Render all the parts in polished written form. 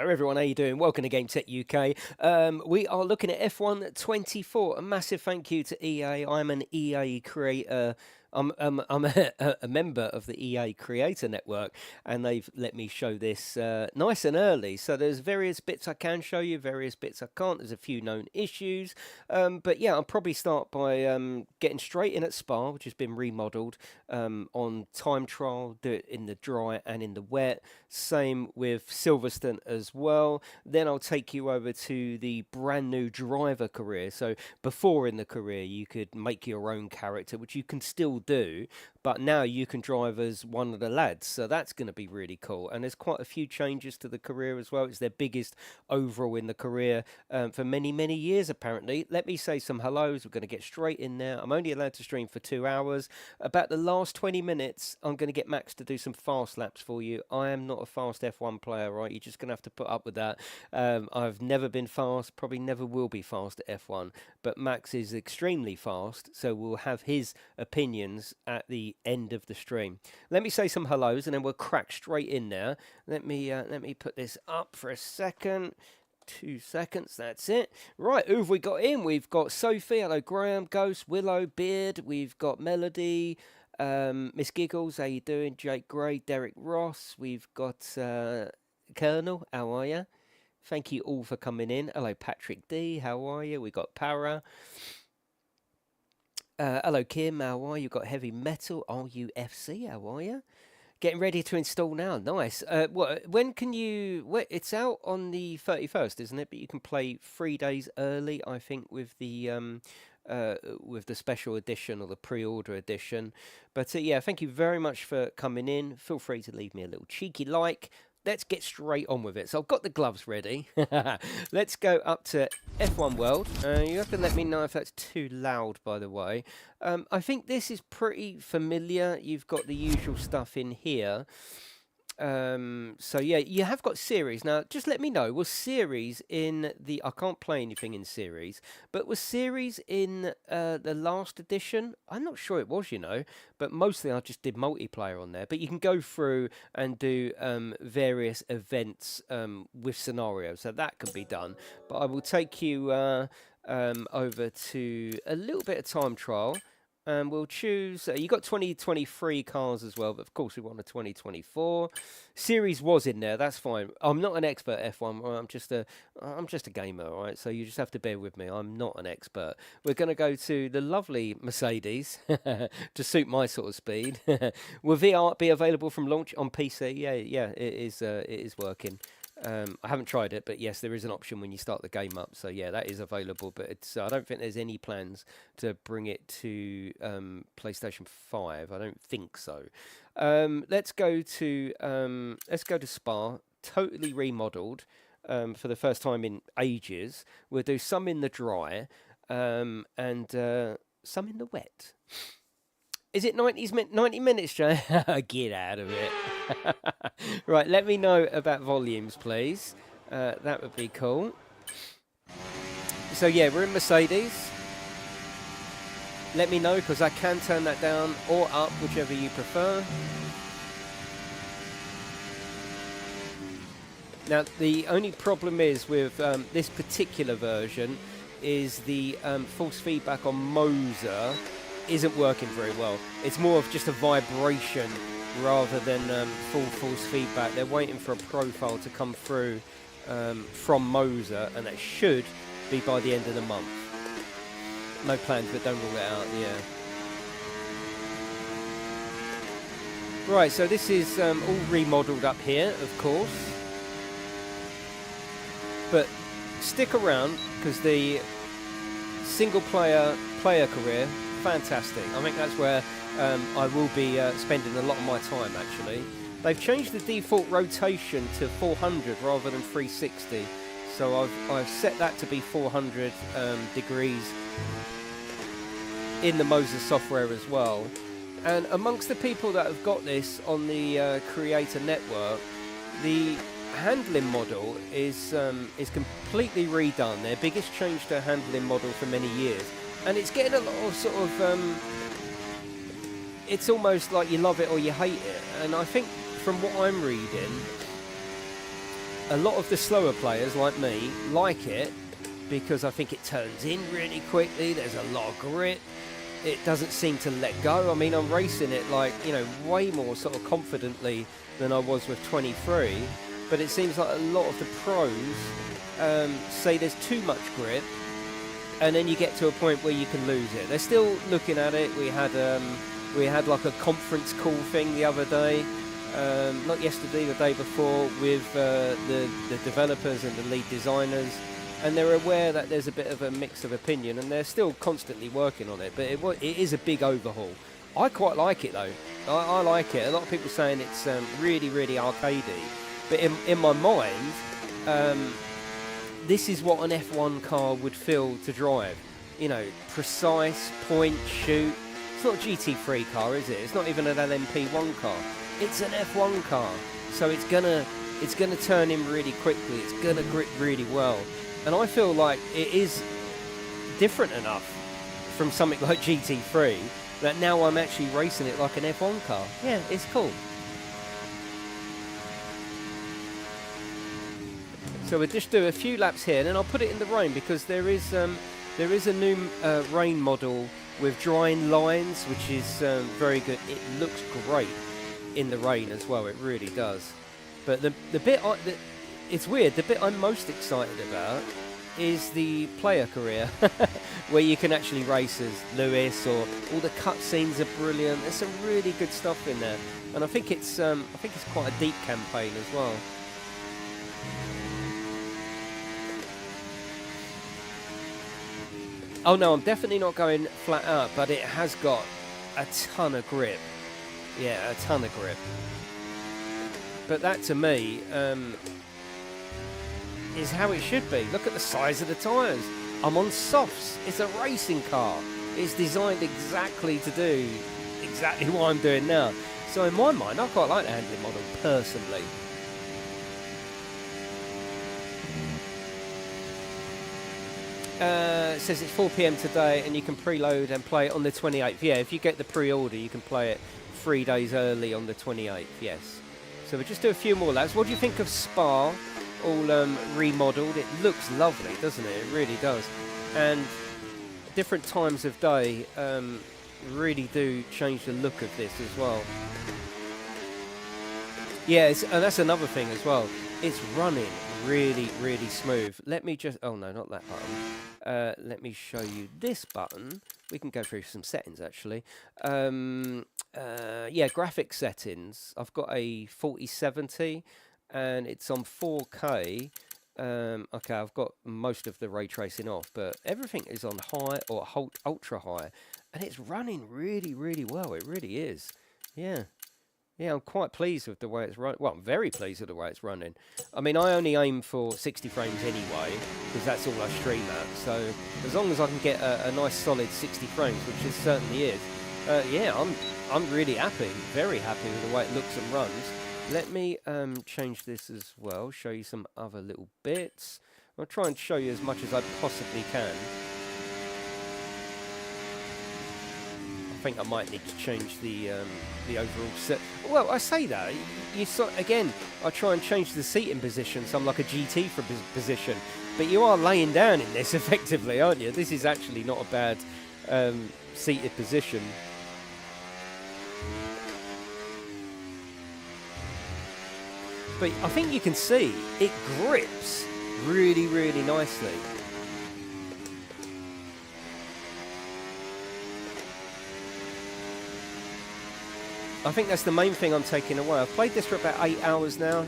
Hello everyone, how you doing? Welcome to GameTechUK. We are looking at F1 24. A massive thank you to EA. I'm an EA creator. I'm a member of the EA Creator Network, and they've let me show this nice and early. So there's various bits I can show you, various bits I can't. There's a few known issues, but yeah, I'll probably start by getting straight in at Spa, which has been remodeled on time trial. Do it in the dry and in the wet. Same with Silverstone as well. Then I'll take you over to the brand new driver career. So before in the career, you could make your own character, which you can still do, but now you can drive as one of the lads, so that's going to be really cool. And there's quite a few changes to the career as well. It's their biggest overall in the career for many years, apparently. Let me say some hellos. We're going to get straight in there. I'm only allowed to stream for 2 hours. About the last 20 minutes, I'm going to get Max to do some fast laps for you. I am not a fast F1 player, right? You're just going to have to put up with that. I've never been fast, probably never will be fast at F1, but Max is extremely fast, so we'll have his opinions at the end of the stream. Let me say some hellos and then we'll crack straight in there. Let me put this up for a second. 2 seconds, that's it. Right, who have we got in? We've got Sophie, hello Graham, Ghost, Willow, Beard, we've got Melody, Miss Giggles, how you doing? Jake Gray, Derek Ross, we've got Colonel, how are you? Thank you all for coming in. Hello Patrick D, how are you? We got Para. Hello Kim, how are you? You've got Heavy Metal, RUFC, how are you? Getting ready to install now, nice. When can you... it's out on the 31st, isn't it? But you can play 3 days early, I think, with the special edition or the pre-order edition. But yeah, thank you very much for coming in. Feel free to leave me a little cheeky like. Let's get straight on with it. So I've got the gloves ready. Let's go up to F1 World. You have to let me know if that's too loud, by the way. I think this is pretty familiar. You've got the usual stuff in here. So yeah, you have got series. Now, just let me know, was series in the... I can't play anything in series, but was series in the last edition? I'm not sure it was, you know, but mostly I just did multiplayer on there. But you can go through and do various events with scenarios, so that can be done. But I will take you over to a little bit of time trial. And we'll choose, you got 2023 cars as well, but of course we want a 2024. Series was in there, that's fine. I'm not an expert F1, I'm just a gamer, all right? So you just have to bear with me, I'm not an expert. We're going to go to the lovely Mercedes to suit my sort of speed. Will VR be available from launch on PC? Yeah, it is working. I haven't tried it, but yes, there is an option when you start the game up. So yeah, that is available, but it's I don't think there's any plans to bring it to PlayStation 5. I don't think so. Let's go to Spa, totally remodeled for the first time in ages. We'll do some in the dry and some in the wet. Is it 90 minutes, Jay? Get out of it. Right, let me know about volumes, please. That would be cool. So, yeah, we're in Mercedes. Let me know, because I can turn that down or up, whichever you prefer. Now, the only problem is with this particular version is the false feedback on Moser isn't working very well. It's more of just a vibration rather than full false feedback. They're waiting for a profile to come through from Moser, and that should be by the end of the month. No plans, but don't rule it out, yeah. Right, so this is all remodeled up here, of course. But stick around, because the single player career, fantastic. I think that's where I will be spending a lot of my time, actually. They've changed the default rotation to 400 rather than 360. So I've set that to be 400 degrees in the Moser software as well. And amongst the people that have got this on the Creator Network, the handling model is completely redone. Their biggest change to handling model for many years. And it's getting a lot of sort of, it's almost like you love it or you hate it. And I think from what I'm reading, a lot of the slower players like me like it because I think it turns in really quickly. There's a lot of grip. It doesn't seem to let go. I mean, I'm racing it like, you know, way more sort of confidently than I was with 23. But it seems like a lot of the pros say there's too much grip, and then you get to a point where you can lose it. They're still looking at it. We had like a conference call thing the other day, not yesterday, the day before, with the developers and the lead designers, and they're aware that there's a bit of a mix of opinion, and they're still constantly working on it. But it is a big overhaul. I quite like it though. I like it. A lot of people saying it's really, really arcadey, but in my mind, this is what an F1 car would feel to drive. You know, precise, point, shoot. It's not a GT3 car, is it? It's not even an LMP1 car. It's an F1 car, so it's gonna turn in really quickly. It's gonna grip really well, and I feel like it is different enough from something like GT3 that now I'm actually racing it like an F1 car. Yeah, it's cool. So we'll just do a few laps here, and then I'll put it in the rain because there is a new rain model with drying lines, which is very good. It looks great in the rain as well. It really does. But the bit it's weird. The bit I'm most excited about is the player career, where you can actually race as Lewis, or all the cutscenes are brilliant. There's some really good stuff in there, and I think it's quite a deep campaign as well. Oh no, I'm definitely not going flat out, but it has got a ton of grip. Yeah, a ton of grip. But that to me is how it should be. Look at the size of the tyres. I'm on softs. It's a racing car. It's designed exactly to do exactly what I'm doing now. So in my mind, I quite like the handling model personally. It says it's 4 PM today, and you can preload and play it on the 28th. Yeah, if you get the pre-order, you can play it 3 days early on the 28th. Yes. So we'll just do a few more laps. What do you think of Spa? All remodeled. It looks lovely, doesn't it? It really does. And different times of day really do change the look of this as well. Yeah, and that's another thing as well. It's running really, really smooth. Let me just... Oh, no, not that button. Let me show you this button. We can go through some settings, actually. Yeah, graphics settings. I've got a 4070, and it's on 4K. Okay, I've got most of the ray tracing off, but everything is on high or ultra high, and it's running really, really well. It really is. Yeah. Yeah, I'm quite pleased with the way it's running. Well, I'm very pleased with the way it's running. I mean, I only aim for 60 frames anyway, because that's all I stream at. So as long as I can get a nice solid 60 frames, which it certainly is, yeah, I'm really happy, very happy with the way it looks and runs. Let me change this as well, show you some other little bits. I'll try and show you as much as I possibly can. I think I might need to change the overall set. Well, I say that, you saw, again, I try and change the seating position, so I'm like a GT for position. But you are laying down in this effectively, aren't you? This is actually not a bad seated position. But I think you can see it grips really, really nicely. I think that's the main thing I'm taking away. I've played this for about 8 hours now,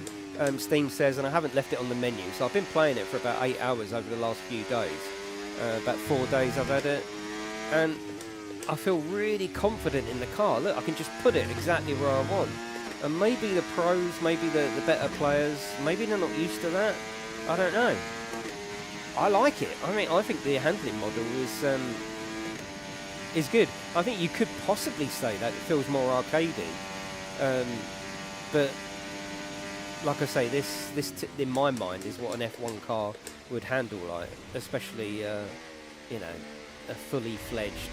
Steam says, and I haven't left it on the menu. So I've been playing it for about 8 hours over the last few days. About 4 days I've had it. And I feel really confident in the car. Look, I can just put it exactly where I want. And maybe the pros, maybe the better players, maybe they're not used to that. I don't know. I like it. I mean, I think the handling model is good. I think you could possibly say that it feels more arcadey. But like I say, this in my mind is what an F1 car would handle like, especially you know, a fully fledged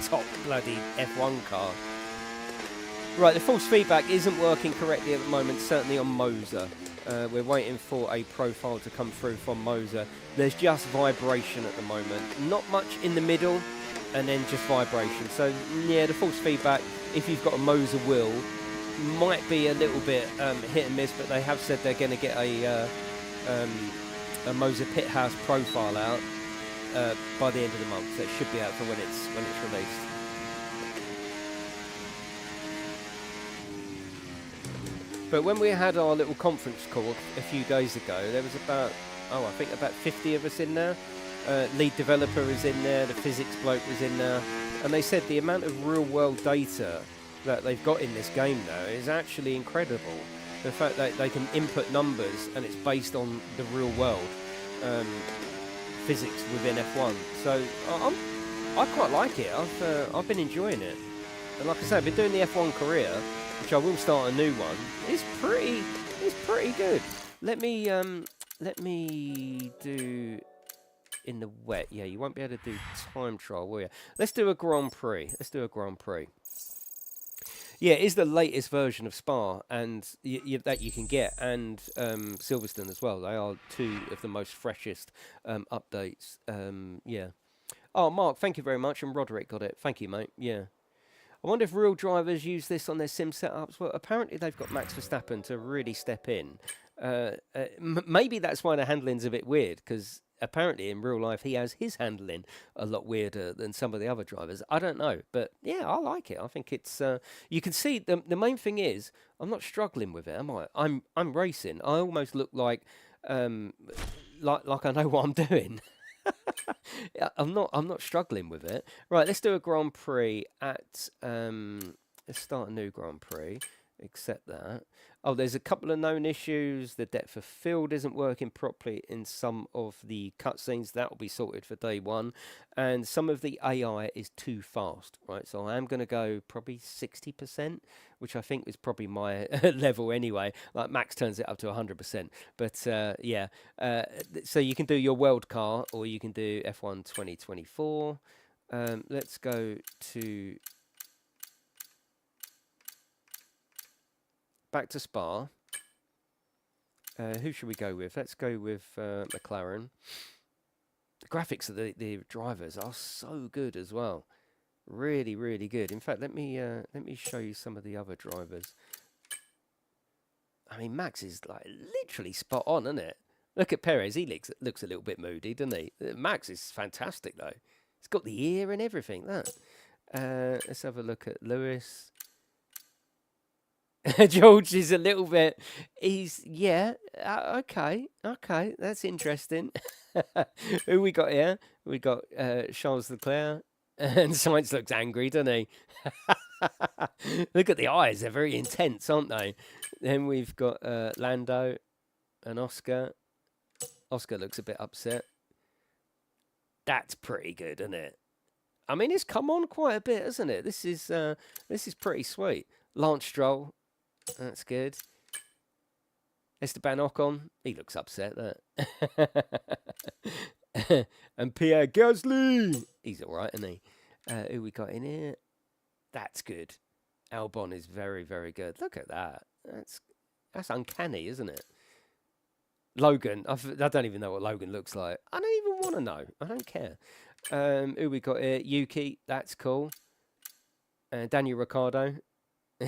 top bloody F1 car. Right, the false feedback isn't working correctly at the moment, certainly on Moser. We're waiting for a profile to come through from Moser. There's just vibration at the moment. Not much in the middle, and then just vibration. So, yeah, the false feedback, if you've got a Moser wheel, might be a little bit hit and miss, but they have said they're going to get a Moser Pit House profile out by the end of the month. So it should be out for when it's released. But when we had our little conference call a few days ago, there was about, I think about 50 of us in there. Lead developer was in there, the physics bloke was in there, and they said the amount of real-world data that they've got in this game now is actually incredible. The fact that they can input numbers and it's based on the real world physics within F1. So I quite like it. I've been enjoying it, and like I said, I've been doing the F1 career, which I will start a new one. It's pretty good. Let me do in the wet. Yeah, you won't be able to do time trial, will you? Let's do a Grand Prix. Yeah, it is the latest version of Spa, and that you can get, and Silverstone as well. They are two of the most freshest updates. Yeah. Oh, Mark, thank you very much, and Roderick got it. Thank you, mate. Yeah. I wonder if real drivers use this on their sim setups. Well, apparently they've got Max Verstappen to really step in. Maybe that's why the handling's a bit weird, because apparently in real life he has his handling a lot weirder than some of the other drivers. I don't know, but yeah, I like it. I think it's you can see the main thing is I'm not struggling with it, am I? I'm racing. I almost look like I know what I'm doing. I'm not struggling with it. Right, let's do a Grand Prix at let's start a new Grand Prix. Accept that. Oh, there's a couple of known issues. The depth of field isn't working properly in some of the cutscenes. That will be sorted for day one. And some of the AI is too fast, right? So I am going to go probably 60%, which I think is probably my level anyway. Like Max turns it up to 100%. But yeah, so you can do your world car, or you can do F1 2024. Let's go to back to Spa. Who should we go with? Let's go with McLaren. The graphics of the drivers are so good as well. Really, really good. In fact, let me show you some of the other drivers. I mean, Max is like literally spot on, isn't it? Look at Perez. He looks a little bit moody, doesn't he? Max is fantastic though. He's got the ear and everything. That. Let's have a look at Lewis. George is a little bit. He's okay. That's interesting. Who we got here? We got Charles Leclerc, and Sainz looks angry, doesn't he? Look at the eyes; they're very intense, aren't they? Then we've got Lando and Oscar. Oscar looks a bit upset. That's pretty good, isn't it? I mean, it's come on quite a bit, isn't it? This is pretty sweet. Lance Stroll. That's good. Esteban Ocon, he looks upset. That. And Pierre Gasly, he's all right, isn't he? Who we got in here? That's good. Albon is very, very good. Look at that. That's uncanny, isn't it? Logan, I don't even know what Logan looks like. I don't even want to know. I don't care. Who we got here? Yuki, that's cool. Daniel Ricciardo.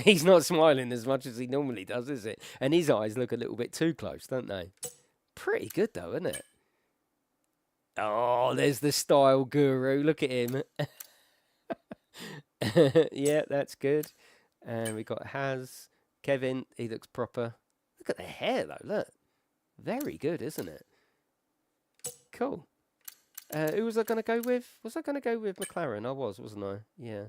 He's not smiling as much as he normally does, is it? And his eyes look a little bit too close, don't they? Pretty good, though, isn't it? Oh, there's the style guru. Look at him. Yeah, that's good. And we got Haz. Kevin, he looks proper. Look at the hair, though. Look. Very good, isn't it? Cool. Who was I going to go with? Was I going to go with McLaren? I was, wasn't I? Yeah.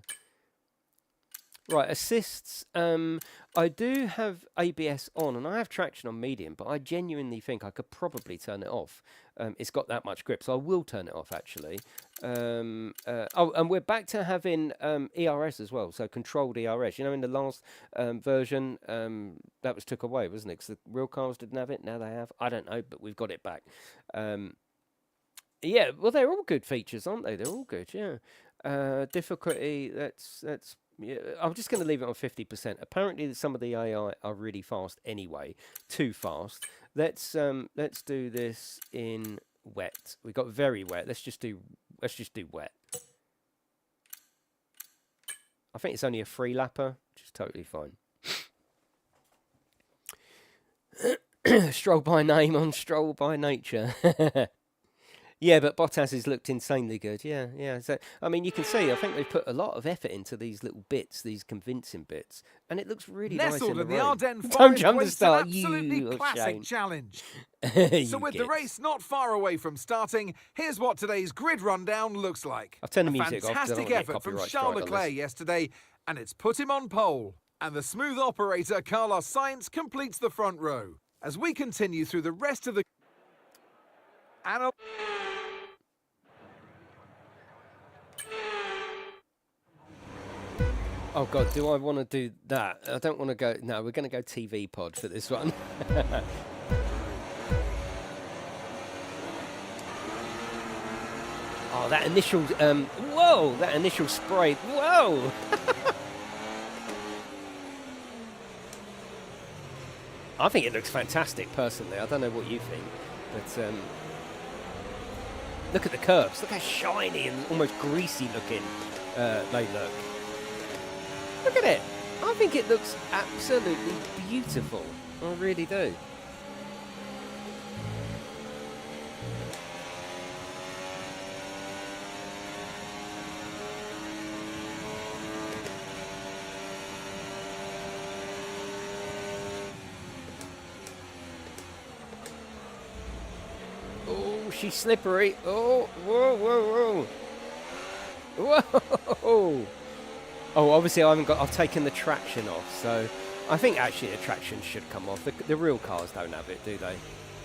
Right, assists. I do have ABS on, and I have traction on medium, but I genuinely think I could probably turn it off. It's got that much grip, so I will turn it off, actually. Oh, and we're back to having ERS as well, so controlled ERS. You know, in the last version, that was took away, wasn't it? Because the real cars didn't have it, now they have. I don't know, but we've got it back. Yeah, well, they're all good features, aren't they? They're all good, yeah. Difficulty, let's Yeah, I'm just going to leave it on 50%. Apparently, some of the AI are really fast anyway, too fast. Let's do this in wet. We got very wet. Let's just do wet. I think it's only a 3-lapper, which is totally fine. Stroll by name on stroll by nature. Yeah, but Bottas has looked insanely good. Yeah, yeah. So, I mean, you can see, I think they've put a lot of effort into these little bits, these convincing bits, and it looks really nice in the rain. Ardennes Don't jump the start, you absolutely classic Shane. challenge. So So with the race not far away from starting, here's what today's grid rundown looks like. I've turned the music off. Fantastic effort from Charles Leclerc yesterday, and it's put him on pole. And the smooth operator Carlos Sainz completes the front row. As we continue through the rest of the... Oh God, do I want to do that? I don't want to go. No, we're going to go TV pod for this one. Oh, that initial. Whoa! That initial spray. Whoa! I think it looks fantastic, personally. I don't know what you think, but look at the curves. Look how shiny and almost greasy looking they look. Look at it. I think it looks absolutely beautiful. I really do. Oh, she's slippery. Oh, whoa, whoa, whoa. Whoa. Oh, obviously I've taken the traction off, so I think actually the traction should come off. The real cars don't have it, do they?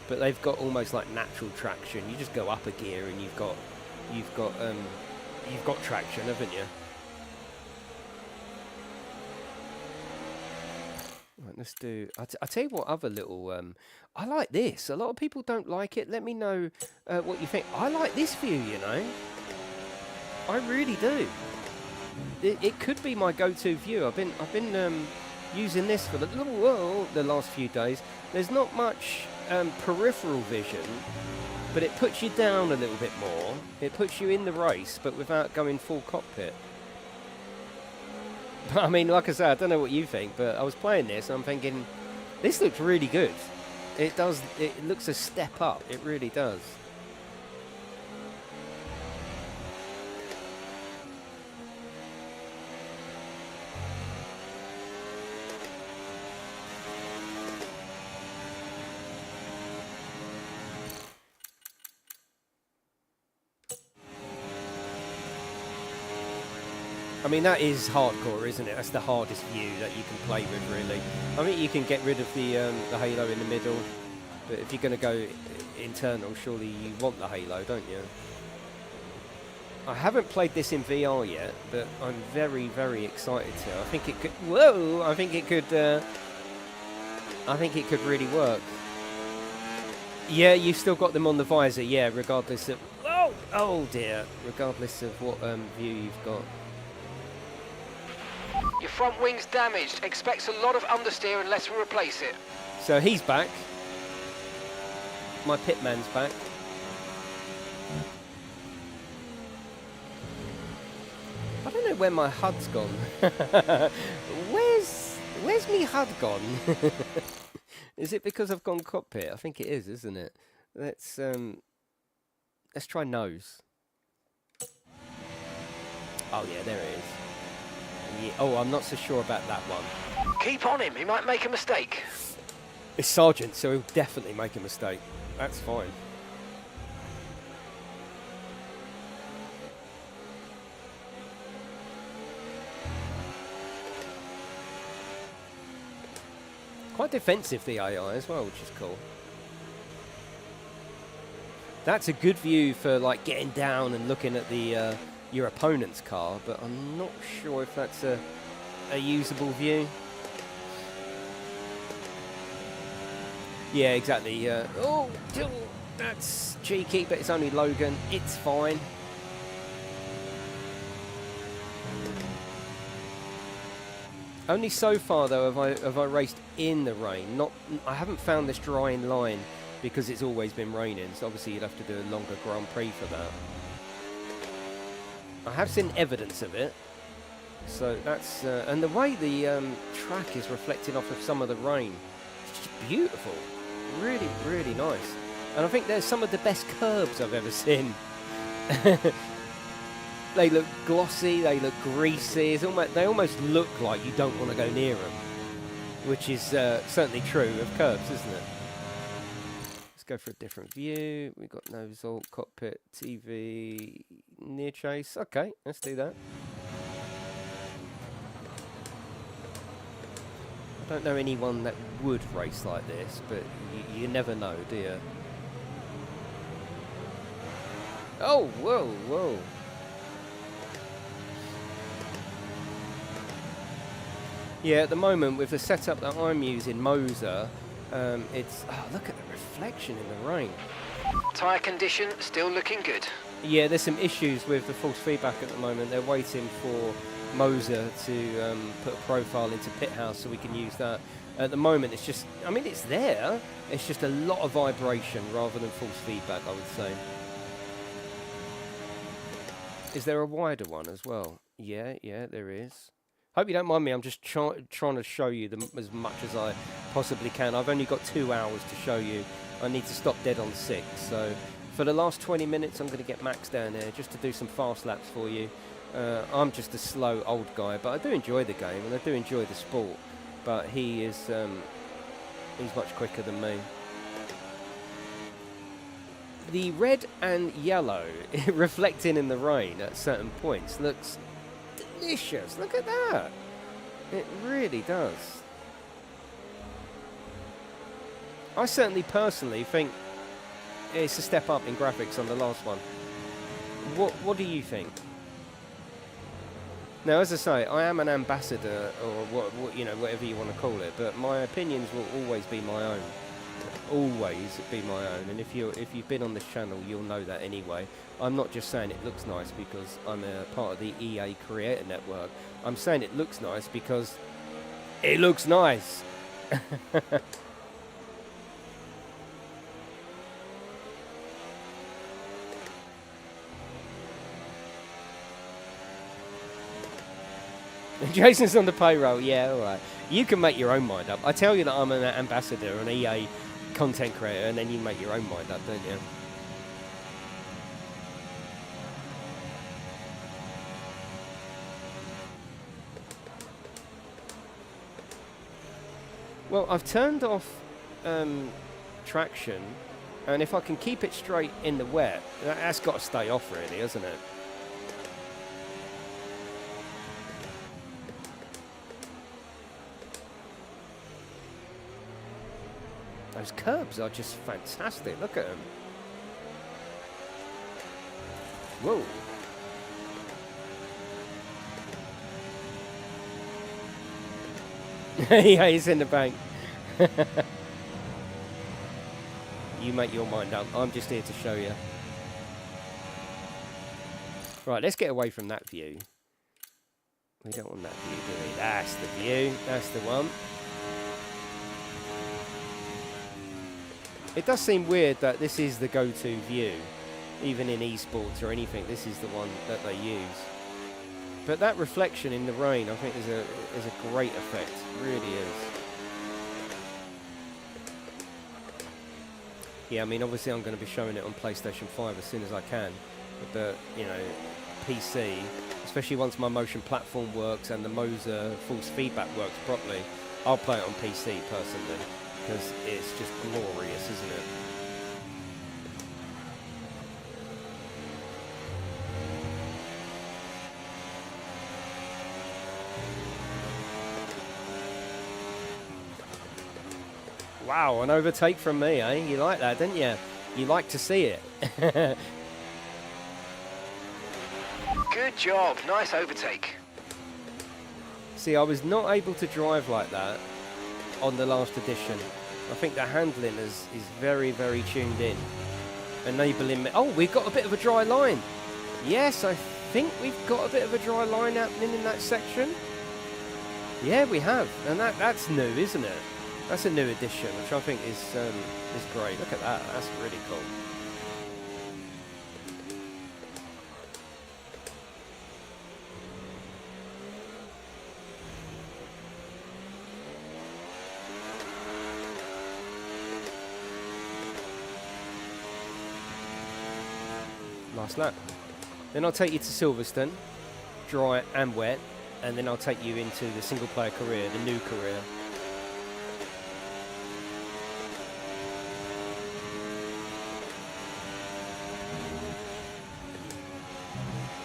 But they've got almost like natural traction. You just go up a gear and you've got traction, haven't you? Right, let's do. I'll tell you what other little. I like this. A lot of people don't like it. Let me know what you think. I like this view. You know, I really do. It could be my go-to view. I've been using this for the last few days. There's not much peripheral vision, but it puts you down a little bit more. It puts you in the race, but without going full cockpit. I mean, like I said, I don't know what you think, but I was playing this and I'm thinking, this looks really good. It does. It looks a step up. It really does. I mean, that is hardcore, isn't it? That's the hardest view that you can play with, really. I mean, you can get rid of the halo in the middle, but if you're going to go internal, surely you want the halo, don't you? I haven't played this in VR yet, but I'm very, very excited to. I think it could. Whoa! I think it could. I think it could really work. Yeah, you've still got them on the visor. Yeah, regardless of. Oh, oh dear. Regardless of what view you've got. Your front wing's damaged. Expects a lot of understeer unless we replace it. So he's back. My pitman's back. I don't know where my HUD's gone. Where's me HUD gone? Is it because I've gone cockpit? I think it is, isn't it? Let's try nose. Oh yeah, there it is. Yeah. Oh, I'm not so sure about that one. Keep on him, he might make a mistake. It's Sergeant, so he'll definitely make a mistake. That's fine. Quite defensive, the AI as well, which is cool. That's a good view for like getting down and looking at the your opponent's car, but I'm not sure if that's a usable view. Yeah, exactly. Oh, that's cheeky, but it's only Logan. It's fine. Only so far though have I raced in the rain. I haven't found this drying line because it's always been raining. So obviously you'd have to do a longer Grand Prix for that. I have seen evidence of it. So that's and the way the track is reflecting off of some of the rain, it's just beautiful. Really, really nice. And I think there's some of the best curbs I've ever seen. They look glossy, they look greasy. They almost look like you don't want to go near them, which is certainly true of curbs, isn't it? Let's go for a different view. We've got no result, cockpit, TV, near chase. Okay, let's do that. I don't know anyone that would race like this, but you never know, do you? Oh, whoa, whoa. Yeah, at the moment, with the setup that I'm using, Moser, it's... Oh, look at the reflection in the rain. Tyre condition still looking good. Yeah, there's some issues with the false feedback at the moment. They're waiting for Moser to put a profile into Pithouse so we can use that. At the moment, it's just... I mean, it's there. It's just a lot of vibration rather than false feedback, I would say. Is there a wider one as well? Yeah, there is. Hope you don't mind me, I'm just trying to show you as much as I possibly can. I've only got 2 hours to show you. I need to stop dead on 6. So for the last 20 minutes, I'm going to get Max down there just to do some fast laps for you. I'm just a slow old guy, but I do enjoy the game and I do enjoy the sport. But he's much quicker than me. The red and yellow reflecting in the rain at certain points looks delicious. Look at that. It really does. I certainly personally think it's a step up in graphics on the last one. What do you think? Now, as I say, I am an ambassador, or what you know, whatever you want to call it, but my opinions will always be my own. Always be my own. And if you've been on this channel, you'll know that anyway. I'm not just saying it looks nice because I'm a part of the EA Creator Network. I'm saying it looks nice because it looks nice. Jason's on the payroll. Yeah, all right. You can make your own mind up. I tell you that I'm an ambassador, an EA content creator, and then you make your own mind up, don't you? Well, I've turned off traction, and if I can keep it straight in the wet, that's got to stay off really, hasn't it? Those curbs are just fantastic. Look at them. Whoa. Yeah, he's in the bank. You make your mind up. I'm just here to show you. Right, let's get away from that view. We don't want that view, do we? That's the view. That's the one. It does seem weird that this is the go-to view, even in esports or anything. This is the one that they use. But that reflection in the rain, I think, is a great effect. It really is. Yeah, I mean, obviously, I'm going to be showing it on PlayStation 5 as soon as I can. But you know, PC, especially once my motion platform works and the Moser false feedback works properly, I'll play it on PC personally. Because it's just glorious, isn't it? Wow, an overtake from me, eh? You like that, didn't you? You like to see it. Good job, nice overtake. See, I was not able to drive like that on the last edition. I think the handling is very, very tuned in, enabling me. Oh, we've got a bit of a dry line. Yes, I think we've got a bit of a dry line happening in that section. Yeah, we have, and that's new, isn't it? That's a new addition, which I think is great. Look at that. That's really cool. Last lap. Then I'll take you to Silverstone, dry and wet, and then I'll take you into the single player career, the new career.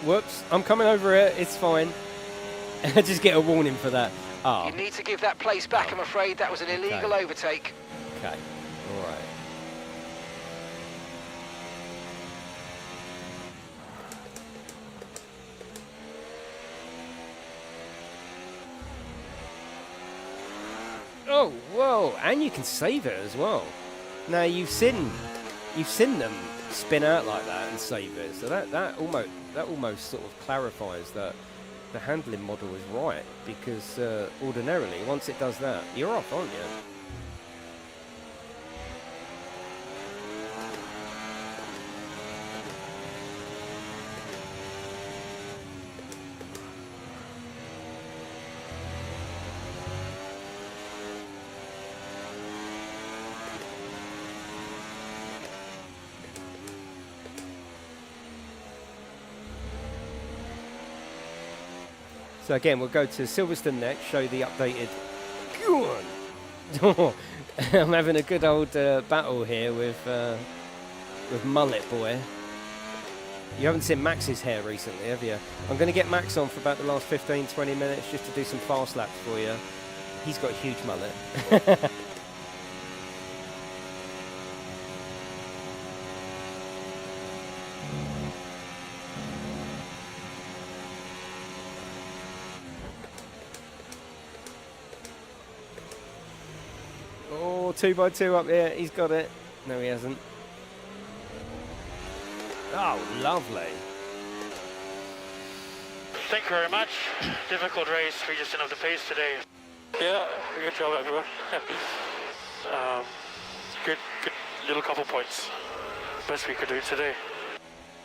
Whoops, I'm coming over it, it's fine. I just get a warning for that. Ah. You need to give that place back, I'm afraid. That was an illegal overtake. Okay, all right. Oh, whoa, and you can save it as well. Now you've seen them spin out like that and save it, so that almost sort of clarifies that the handling model is right, because ordinarily once it does that, you're off, aren't you? So again, we'll go to Silverstone next, show the updated. I'm having a good old battle here with Mullet Boy. You haven't seen Max's hair recently, have you? I'm going to get Max on for about the last 15-20 minutes just to do some fast laps for you. He's got a huge mullet. Oh, 2x2 up here. He's got it. No, he hasn't. Oh, lovely. Thank you very much. Difficult race. We just didn't have the pace today. Yeah, good job, everyone. Good little couple points. Best we could do today.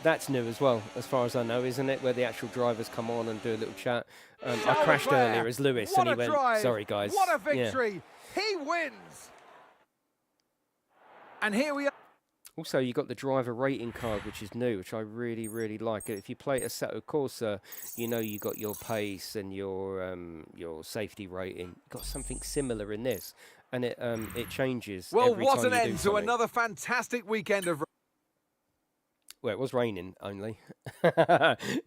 That's new as well, as far as I know, isn't it? Where the actual drivers come on and do a little chat. I crashed earlier as Lewis, and he went, "Sorry, guys." What a victory! Yeah. He wins. And here we are. Also, you got the driver rating card, which is new, which I really, really like. If you play Assetto Corsa, you know you got your pace and your safety rating. You've got something similar in this, and it changes. Well, every what time an you do end to something. another fantastic weekend of. Well, it was raining only.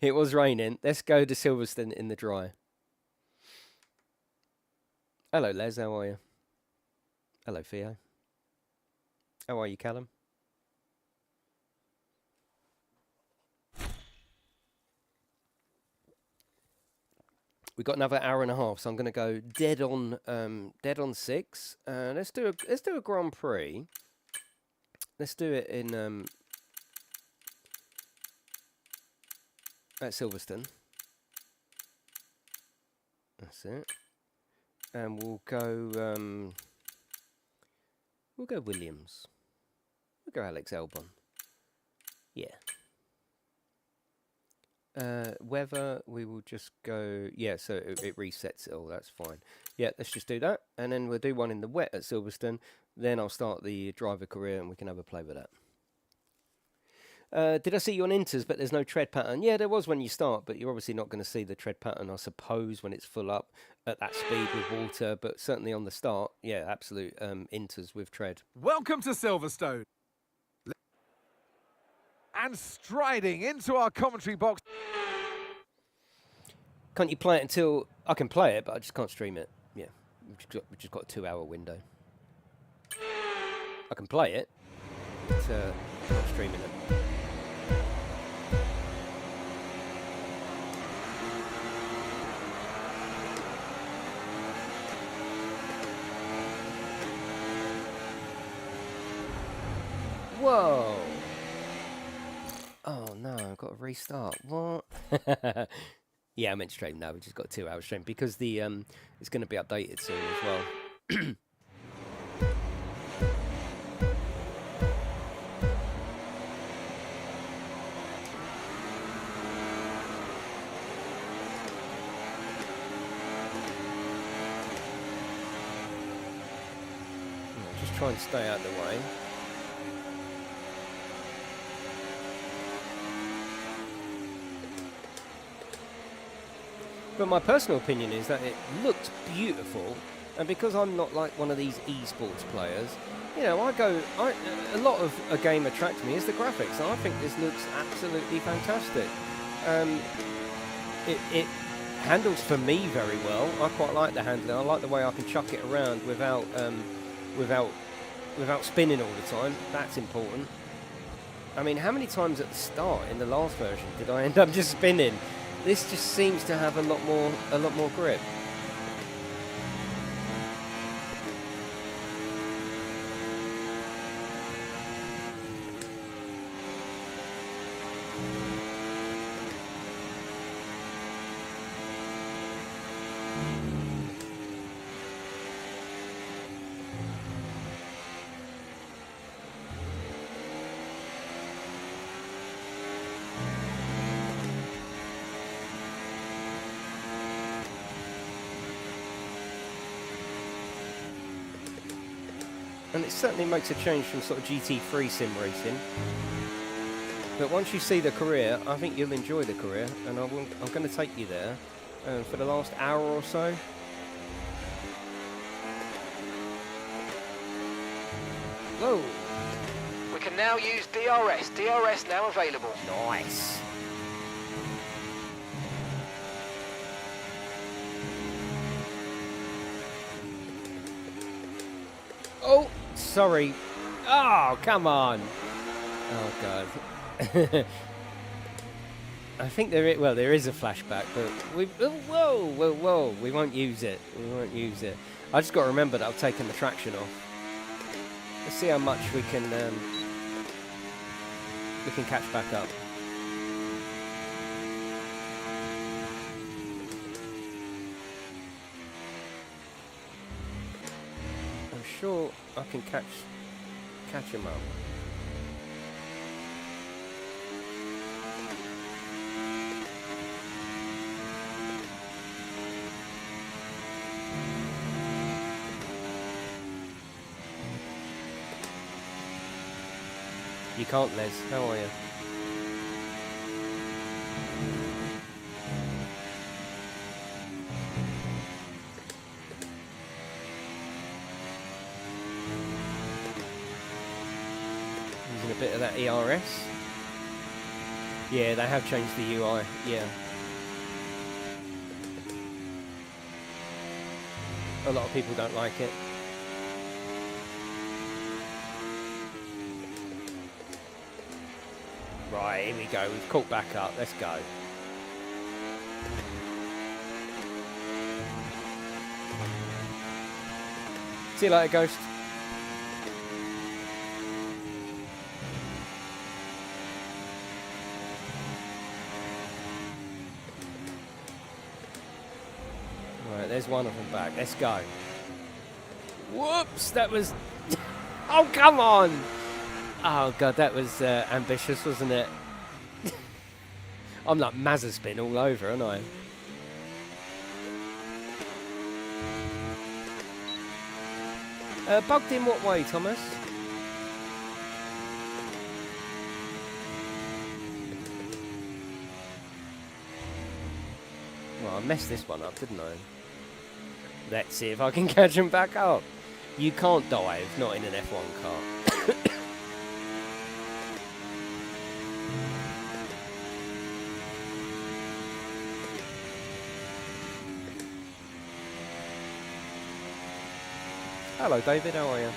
It was raining. Let's go to Silverstone in the dry. Hello, Les. How are you? Hello, Theo. How are you, Callum? We've got another hour and a half, so I'm going to go dead on 6. Let's do a Grand Prix. Let's do it in at Silverstone. That's it. And we'll go Williams. We'll go Alex Albon. Yeah. Weather, we will just go. Yeah, so it resets it all. That's fine. Yeah, let's just do that, and then we'll do one in the wet at Silverstone. Then I'll start the driver career, and we can have a play with that. Did I see you on Inters, but there's no tread pattern? Yeah, there was when you start, but you're obviously not going to see the tread pattern, I suppose, when it's full up at that speed with water. But certainly on the start, yeah, absolute Inters with tread. Welcome to Silverstone. And striding into our commentary box. Can't you play it until... I can play it, but I just can't stream it. Yeah, we've just got a 2-hour window. I can play it, but not streaming it. Whoa! Oh no, I've got to restart. What? Yeah, I meant stream now. We just got a 2-hour stream because the it's going to be updated soon as well. Just try and stay out of the way. But my personal opinion is that it looks beautiful, and because I'm not like one of these esports players, you know, a lot of a game attracts me is the graphics, and I think this looks absolutely fantastic. It handles for me very well. I quite like the handling. I like the way I can chuck it around without spinning all the time. That's important. I mean, how many times at the start in the last version did I end up just spinning? This just seems to have a lot more grip. And it certainly makes a change from sort of GT3 sim racing. But once you see the career, I think you'll enjoy the career, and I'm going to take you there for the last hour or so. Whoa! We can now use DRS. DRS now available. Nice. Oh, sorry. Oh, come on. Oh, God. I think there is a flashback, but whoa, we won't use it. We won't use it. I just got to remember that I've taken the traction off. Let's see how much we can catch back up. I'm sure I can catch him up. You can't, Les. How are you? Using a bit of that ERS. Yeah, they have changed the UI. Yeah. A lot of people don't like it. Right, here we go. We've caught back up. Let's go. See you later, Ghost. Right, there's one of them back. Let's go. Whoops, that was... Oh, come on! Oh, God, that was ambitious, wasn't it? I'm like Mazepin all over, aren't I? Bugged in what way, Thomas? Well, I messed this one up, didn't I? Let's see if I can catch him back up. You can't dive, not in an F1 car. Hello, David. How are you?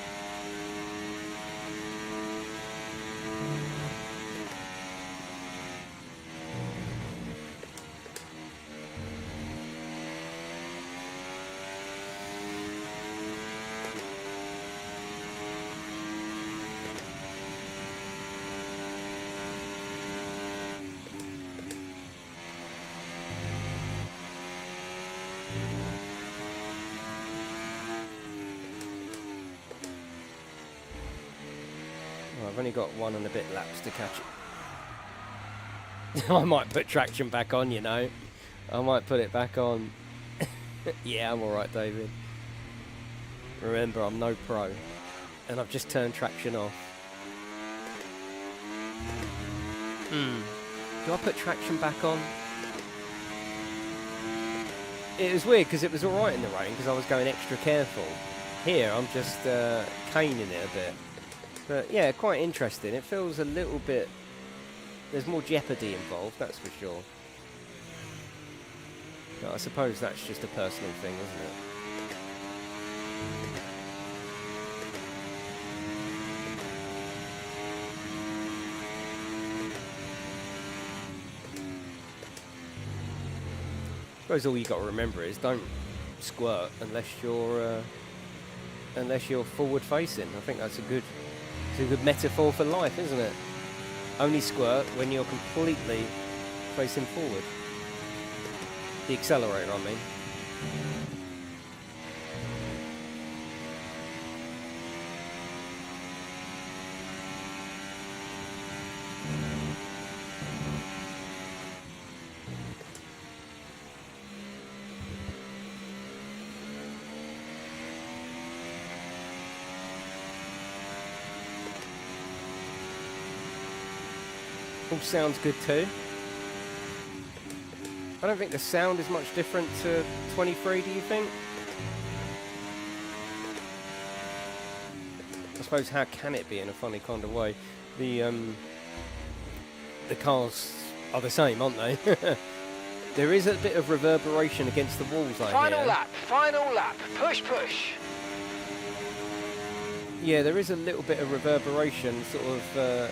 I've only got 1 and a bit laps to catch it. I might put traction back on, you know. I might put it back on. Yeah, I'm alright, David. Remember, I'm no pro. And I've just turned traction off. Do I put traction back on? It was weird because it was alright in the rain because I was going extra careful. Here, I'm just caning it a bit. But yeah, quite interesting. It feels a little bit... There's more jeopardy involved, that's for sure. But I suppose that's just a personal thing, isn't it? I suppose all you got to remember is don't squirt unless you're forward facing. I think it's a good metaphor for life, isn't it? Only squirt when you're completely facing forward. The accelerator, I mean. All sounds good too. I don't think the sound is much different to 23, do you think? I suppose how can it be in a funny kind of way? The cars are the same, aren't they? There is a bit of reverberation against the walls, I hear. Final lap, push, push. Yeah, there is a little bit of reverberation, sort of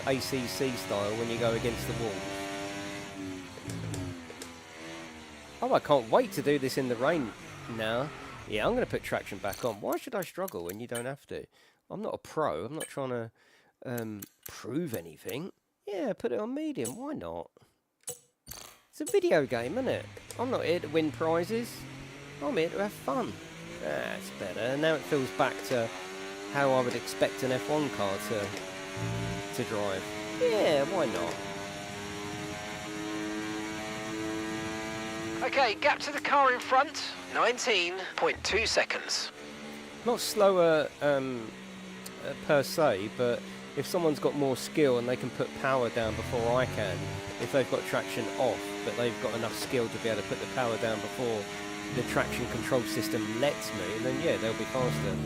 ACC style, when you go against the wall. Oh, I can't wait to do this in the rain now. Yeah, I'm going to put traction back on. Why should I struggle when you don't have to? I'm not a pro. I'm not trying to prove anything. Yeah, put it on medium. Why not? It's a video game, isn't it? I'm not here to win prizes. I'm here to have fun. That's better. And now it feels back to how I would expect an F1 car to drive. Yeah, why not? Okay, gap to the car in front, 19.2 seconds. Not slower per se, but if someone's got more skill and they can put power down before I can, if they've got traction off, but they've got enough skill to be able to put the power down before the traction control system lets me, then yeah, they'll be faster.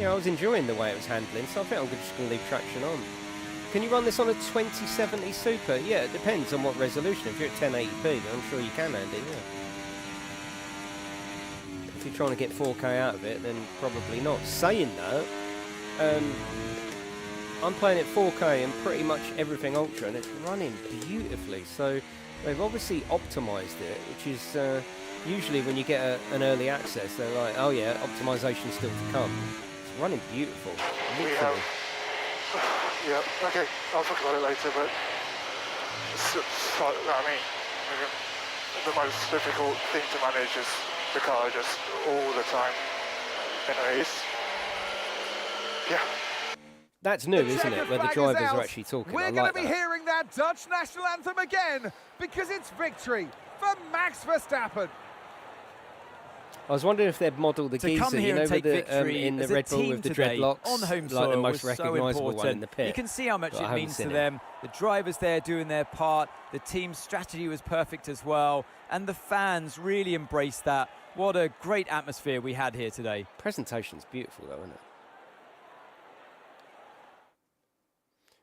Yeah, I was enjoying the way it was handling, so I think I'm just going to leave traction on. Can you run this on a 2070 Super? Yeah, it depends on what resolution. If you're at 1080p, then I'm sure you can, Andy, yeah. If you're trying to get 4K out of it, then probably not. Saying that, I'm playing at 4K and pretty much everything Ultra, and it's running beautifully. So they've obviously optimized it, which is usually when you get an early access, they're like, oh yeah, optimization's still to come. It's running beautiful. Literally. Yeah, okay, I'll talk about it later, but I mean, the most difficult thing to manage is the car just all the time in a race. Yeah. That's new, isn't it, where the drivers are actually talking. We're going to be hearing that Dutch national anthem again, because it's victory for Max Verstappen. I was wondering if they'd model the geezer, you know, with the, in the Red Bull with the dreadlocks, on home like the soil most recognisable one in the pit. You can see how much it means to them. The drivers there doing their part. The team's strategy was perfect as well. And the fans really embraced that. What a great atmosphere we had here today. Presentation's beautiful, though, isn't it?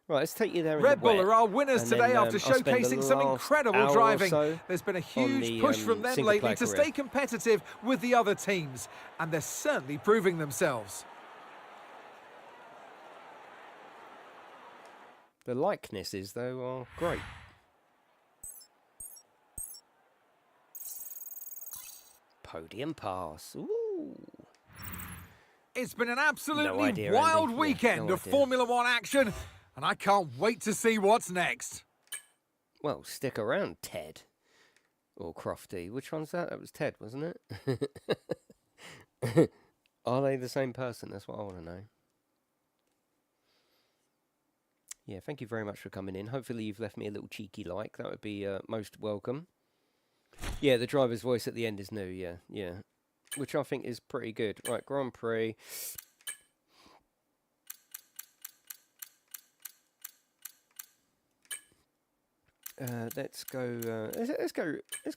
Right, let's take you there in Red the Bull wet, are our winners today after I'll spend the showcasing some incredible driving. There's been a huge push from them lately to stay competitive with the other teams, and they're certainly proving themselves. The likenesses, though, are great. Podium pass. Ooh. It's been an absolutely wild weekend of Formula One action. and I can't wait to see what's next. Well, stick around, Ted. Or Crofty. Which one's that? That was Ted, wasn't it? Are they the same person? That's what I want to know. Yeah, thank you very much for coming in. Hopefully you've left me a little cheeky like. That would be most welcome. Yeah, the driver's voice at the end is new, yeah. Which I think is pretty good. Right, Grand Prix. Let's go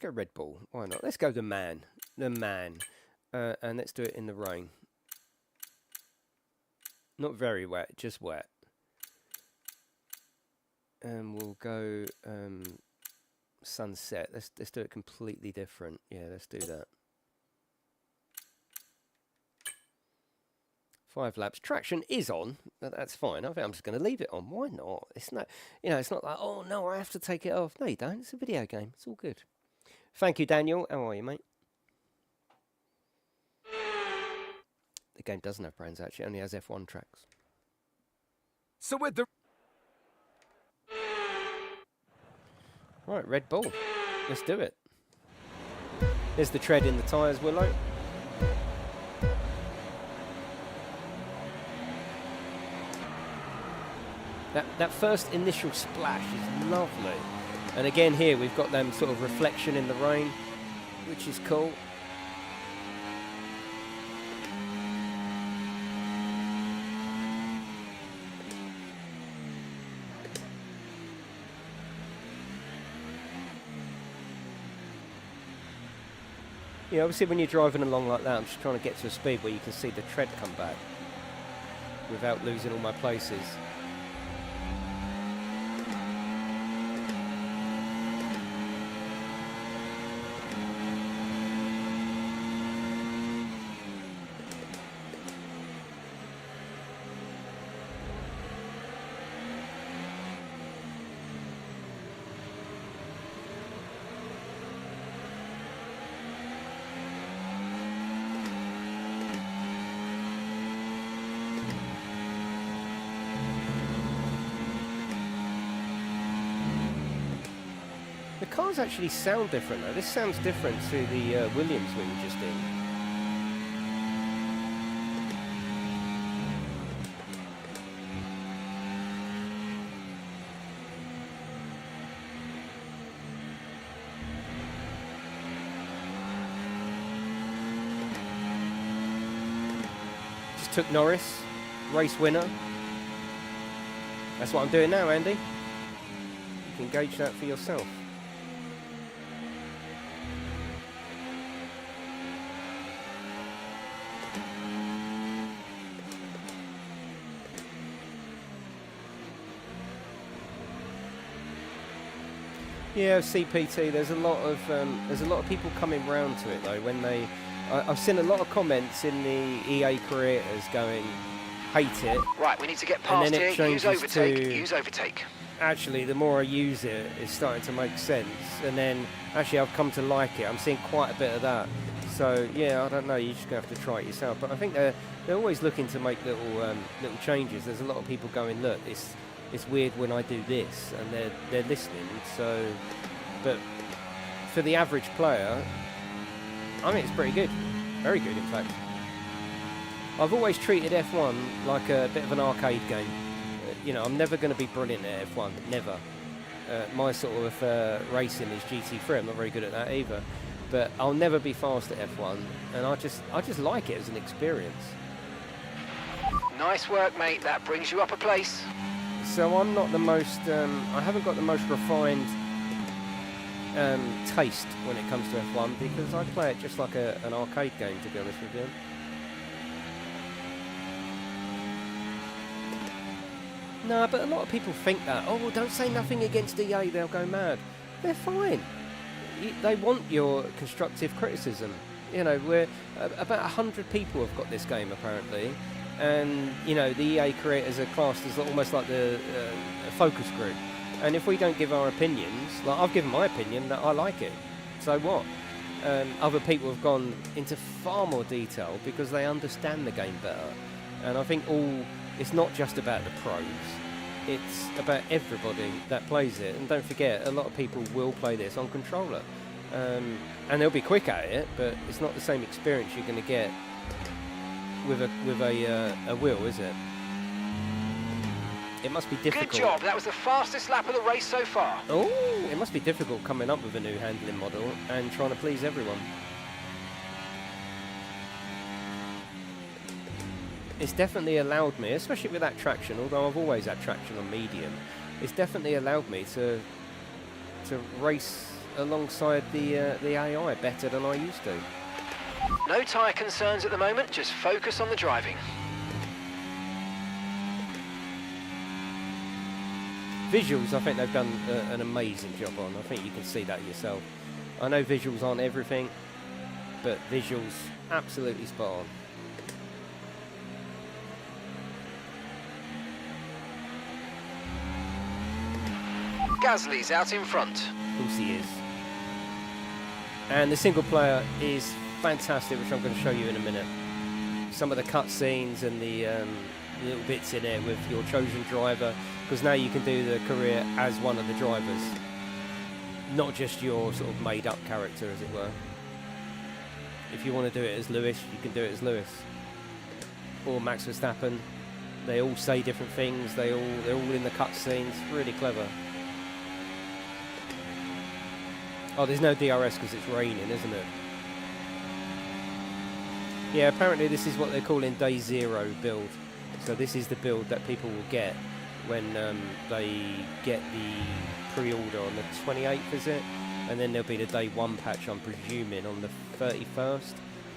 Red Bull. Why not? Let's go the man. And let's do it in the rain. Not very wet, just wet. And we'll go sunset. Let's do it completely different. Yeah, let's do that. 5 laps. Traction is on, but that's fine. I think I'm just going to leave it on. Why not? It's not, it's not like, oh no, I have to take it off. No, you don't. It's a video game. It's all good. Thank you, Daniel. How are you, mate? The game doesn't have brands, actually. It only has F1 tracks. So with the... Right, Red Bull. Let's do it. There's the tread in the tyres, Willow. That first initial splash is lovely. And again here we've got them sort of reflection in the rain, which is cool. Yeah, obviously when you're driving along like that, I'm just trying to get to a speed where you can see the tread come back without losing all my places. The cars actually sound different though. This sounds different to the Williams we were just in. Just took Norris, race winner. That's what I'm doing now, Andy. You can gauge that for yourself. Yeah, CPT. There's a lot of people coming round to it though. When I've seen a lot of comments in the EA creators going, hate it. Right, we need to get past here. Use overtake. Use overtake. Actually, the more I use it, it's starting to make sense. And then actually, I've come to like it. I'm seeing quite a bit of that. So yeah, I don't know. You're just gonna have to try it yourself. But I think they're always looking to make little changes. There's a lot of people going, look, it's weird when I do this, and they're listening. So, but for the average player, I mean, it's pretty good, very good, in fact. I've always treated F1 like a bit of an arcade game. I'm never going to be brilliant at F1, never. My sort of racing is GT3. I'm not very good at that either, but I'll never be fast at F1, and I just like it as an experience. Nice work, mate. That brings you up a place. So I'm not the most, I haven't got the most refined taste when it comes to F1 because I play it just like an arcade game, to be honest with you. No, but a lot of people think that, oh, well, don't say nothing against EA, they'll go mad. They're fine. They want your constructive criticism. We're about 100 people have got this game apparently. And, the EA creators are classed as almost like the focus group. And if we don't give our opinions, like I've given my opinion that I like it, so what? Other people have gone into far more detail because they understand the game better. And I think it's not just about the pros. it's about everybody that plays it. And don't forget, a lot of people will play this on controller. And they'll be quick at it, but it's not the same experience you're going to get with a wheel, is it? It must be difficult. Good job. That was the fastest lap of the race so far. Oh, it must be difficult coming up with a new handling model and trying to please everyone. It's definitely allowed me, especially with that traction, although I've always had traction on medium, it's definitely allowed me to race alongside the AI better than I used to. No tyre concerns at the moment, just focus on the driving. Visuals, I think they've done an amazing job on. I think you can see that yourself. I know visuals aren't everything, but visuals, absolutely spot on. Gasly's out in front. Of course he is. And the single player is fantastic, which I'm going to show you in a minute. Some of the cutscenes and the little bits in it with your chosen driver, because now you can do the career as one of the drivers, not just your sort of made-up character, as it were. If you want to do it as Lewis, you can do it as Lewis, or Max Verstappen. They all say different things. They're all in the cutscenes. Really clever. Oh, there's no DRS because it's raining, isn't it? Yeah, apparently this is what they're calling Day Zero build. So this is the build that people will get when they get the pre-order on the 28th, is it? And then there'll be the Day 1 patch, I'm presuming, on the 31st.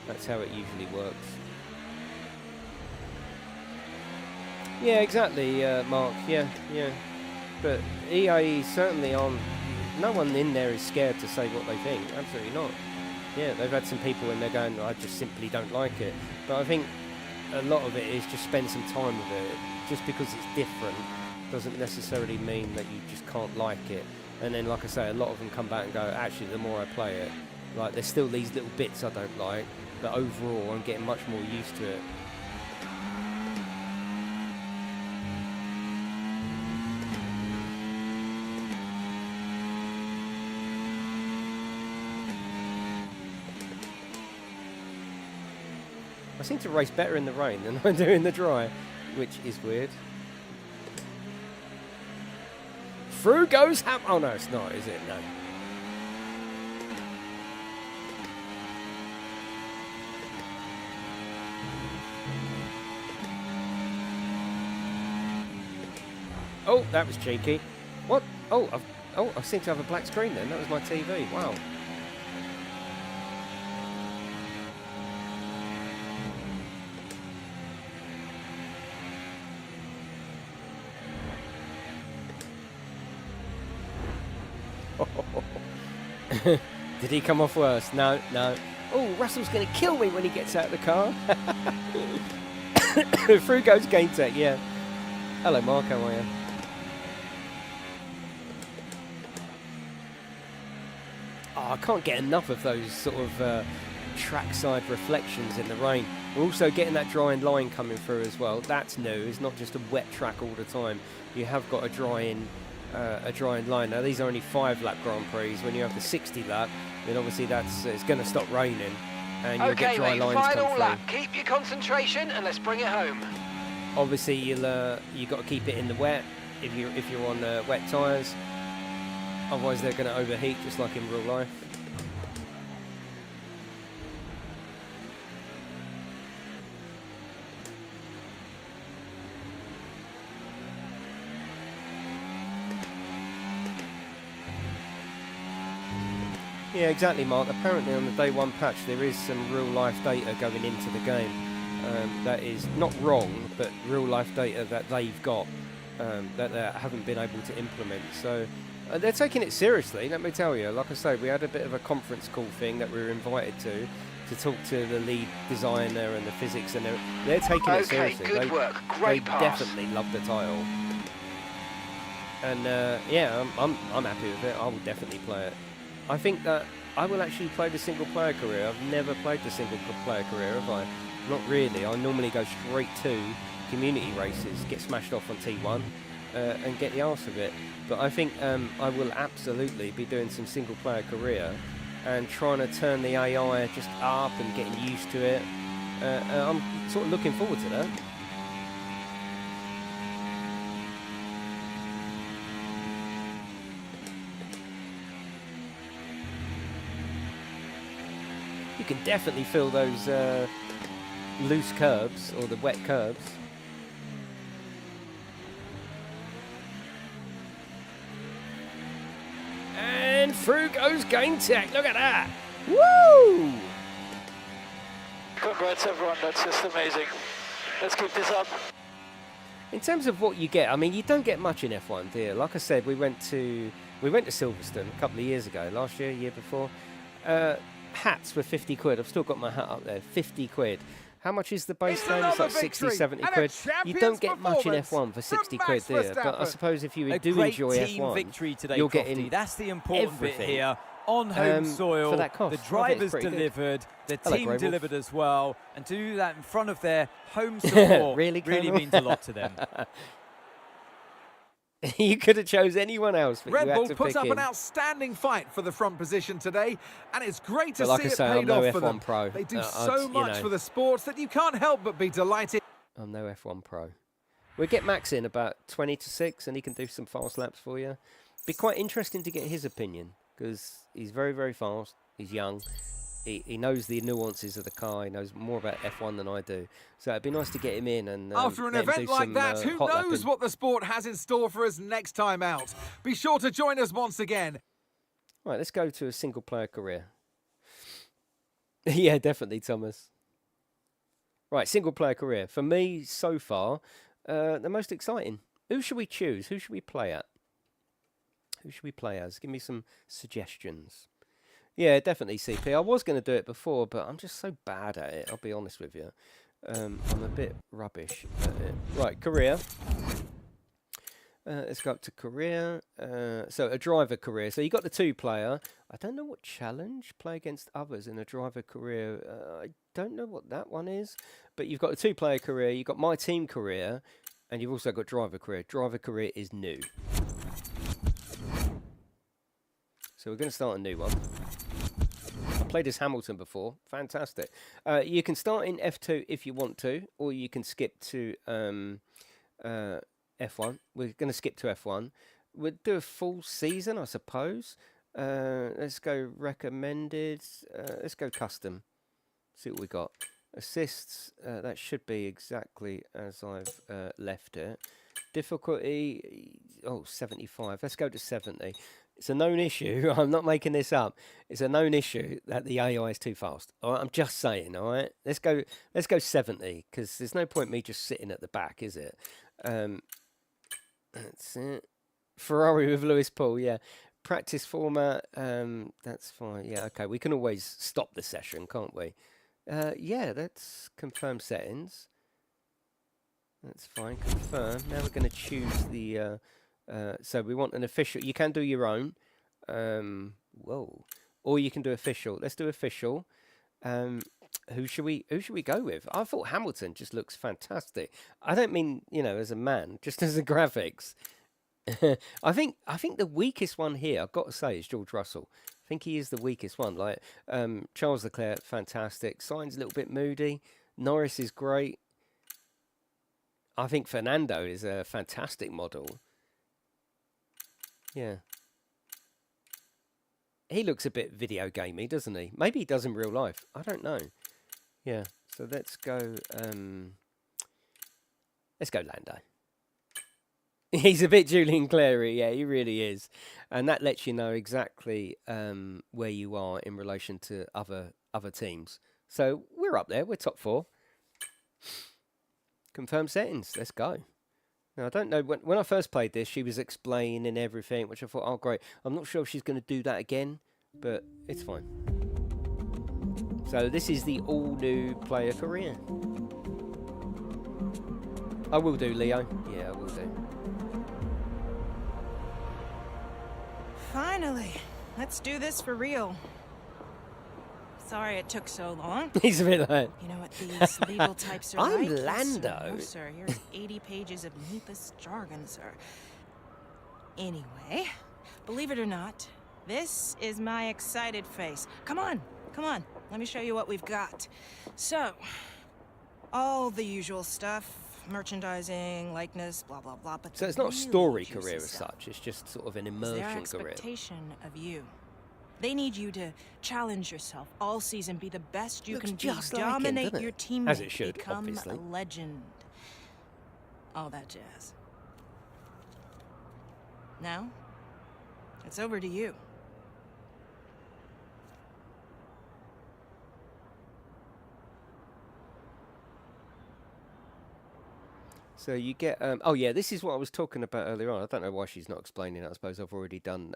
That's how it usually works. Yeah, exactly, Mark. Yeah. But EA certainly on. No one in there is scared to say what they think. Absolutely not. Yeah, they've had some people in there going, I just simply don't like it. But I think a lot of it is just spend some time with it. Just because it's different doesn't necessarily mean that you just can't like it. And then, like I say, a lot of them come back and go, actually, the more I play it, like, there's still these little bits I don't like, but overall I'm getting much more used to it. I seem to race better in the rain than I do in the dry, which is weird. Through goes Ham. Oh no, it's not, is it? No. Oh, that was cheeky. What? Oh, I seem to have a black screen then. That was my TV. Wow. Did he come off worse? No. Oh, Russell's going to kill me when he gets out of the car. Through goes GameTech, yeah. Hello, Mark, how are you? Oh, I can't get enough of those sort of trackside reflections in the rain. We're also getting that drying line coming through as well. That's new. It's not just a wet track all the time. You have got a drying line. Now these are only 5-lap Grand Prix. When you have the 60 lap, then obviously it's going to stop raining, and you'll get dry lines come final through. lap. Keep your concentration and let's bring it home. Obviously, you got to keep it in the wet if you're on wet tyres. Otherwise, they're going to overheat, just like in real life. Yeah, exactly, Mark. Apparently on the Day 1 patch there is some real-life data going into the game that is not wrong, but real-life data that they've got that they haven't been able to implement. So they're taking it seriously, let me tell you. Like I say, we had a bit of a conference call thing that we were invited to talk to the lead designer and the physics, and they're taking it seriously. Good work. Great pass. They definitely love the title. And yeah, I'm happy with it. I will definitely play it. I think that I will actually play the single-player career. I've never played the single-player career, have I? Not really. I normally go straight to community races, get smashed off on T1, and get the arse of it. But I think I will absolutely be doing some single-player career and trying to turn the AI just up and getting used to it. I'm sort of looking forward to that. You can definitely feel those loose curbs or the wet curbs. And through goes GameTech. Look at that. Woo! Congrats everyone, that's just amazing. Let's keep this up. In terms of what you get, I mean, you don't get much in F1, do you? Like I said, we went to Silverstone a couple of years ago, last year, year before. Hats were 50 quid. I've still got my hat up there. 50 quid. How much is the base game? It's like 60, 70 quid. You don't get much in F1 for 60 quid, do you? But I suppose if you do enjoy team F1, victory today, you'll get in. That's the important everything. bit here. On home soil, for that cost. the drivers pretty delivered, the Hello, team Grey Wolf. delivered as well, and to do that in front of their home support Really, means a lot to them. You could have chose anyone else, but Red you Bull had to put pick up him. an outstanding fight for the front position today, and it's great to But like see I it say, I'm paid no off for them. F1 pro. They do I'd- so you much know. for the sports that you can't help but be delighted. I'm no F1 pro. We'll get Max in about 20 to 6, and he can do some fast laps for you. Be quite interesting to get his opinion, because he's very, very fast. He's young. He knows the nuances of the car. He knows more about F1 than I do. So it'd be nice to get him in. And After an let him event do like some, that, who hot knows lapping. what the sport has in store for us next time out? Be sure to join us once again. Right, let's go to a single-player career. Yeah, definitely, Thomas. Right, single-player career. For me, so far, the most exciting. Who should we choose? Who should we play at? Who should we play as? Give me some suggestions. Yeah, definitely CP. I was going to do it before, but I'm just so bad at it, I'll be honest with you. I'm a bit rubbish at it. Right, career. Let's go up to career. So a driver career. So you got the 2-player. I don't know what challenge. Play against others in a driver career. I don't know what that one is. But you've got a 2-player career. You've got my team career. And you've also got driver career. Driver career is new. So we're going to start a new one. I played as Hamilton before. Fantastic. You can start in F2 if you want to, or you can skip to F1. We're going to skip to F1. We'll do a full season, I suppose. Let's go recommended. Let's go custom. See what we got. Assists. That should be exactly as I've left it. Difficulty. 75. Let's go to 70. It's a known issue. I'm not making this up. It's a known issue that the AI is too fast. All right, I'm just saying. All right, let's go 70 because there's no point me just sitting at the back, is it? That's it. Ferrari with Lewis Paul. Yeah, practice format. That's fine. Yeah, okay. We can always stop the session, can't we? Yeah, let's confirm settings. That's fine. Confirm. Now we're going to choose the. So we want an official. You can do your own. Whoa. Or you can do official. Let's do official. Who should we go with? I thought Hamilton just looks fantastic. I don't mean, as a man, just as the graphics. I think the weakest one here, I've got to say, is George Russell. I think he is the weakest one. Like Charles Leclerc, fantastic. Sainz a little bit moody. Norris is great. I think Fernando is a fantastic model. Yeah. He looks a bit video gamey, doesn't he? Maybe he does in real life. I don't know. Yeah. So let's go Lando. He's a bit Julian Clary, yeah, he really is. And that lets you know exactly where you are in relation to other teams. So we're up there, we're top 4. Confirm settings, let's go. Now, I don't know, when I first played this, she was explaining everything, which I thought, oh, great. I'm not sure if she's going to do that again, but it's fine. So this is the all-new player career. I will do, Leo. Yeah, I will do. Finally. Let's do this for real. Sorry it took so long. He's a bit like, You know what these legal types are I'm like? Yes, Lando. no, sir. Here's 80 pages of needless jargon, sir. Anyway, believe it or not, this is my excited face. Come on, come on. Let me show you what we've got. So, all the usual stuff. Merchandising, likeness, blah, blah, blah. But so it's the not a really story juicy career as stuff such. It's just sort of an is their immersion career. expectation of you. They need you to challenge yourself all season, be the best you Looks can be, just like him, dominate doesn't it? your teammate, As it should, become obviously. a legend. All that jazz. Now, it's over to you. So you get, oh yeah, this is what I was talking about earlier on. I don't know why she's not explaining it. I suppose I've already done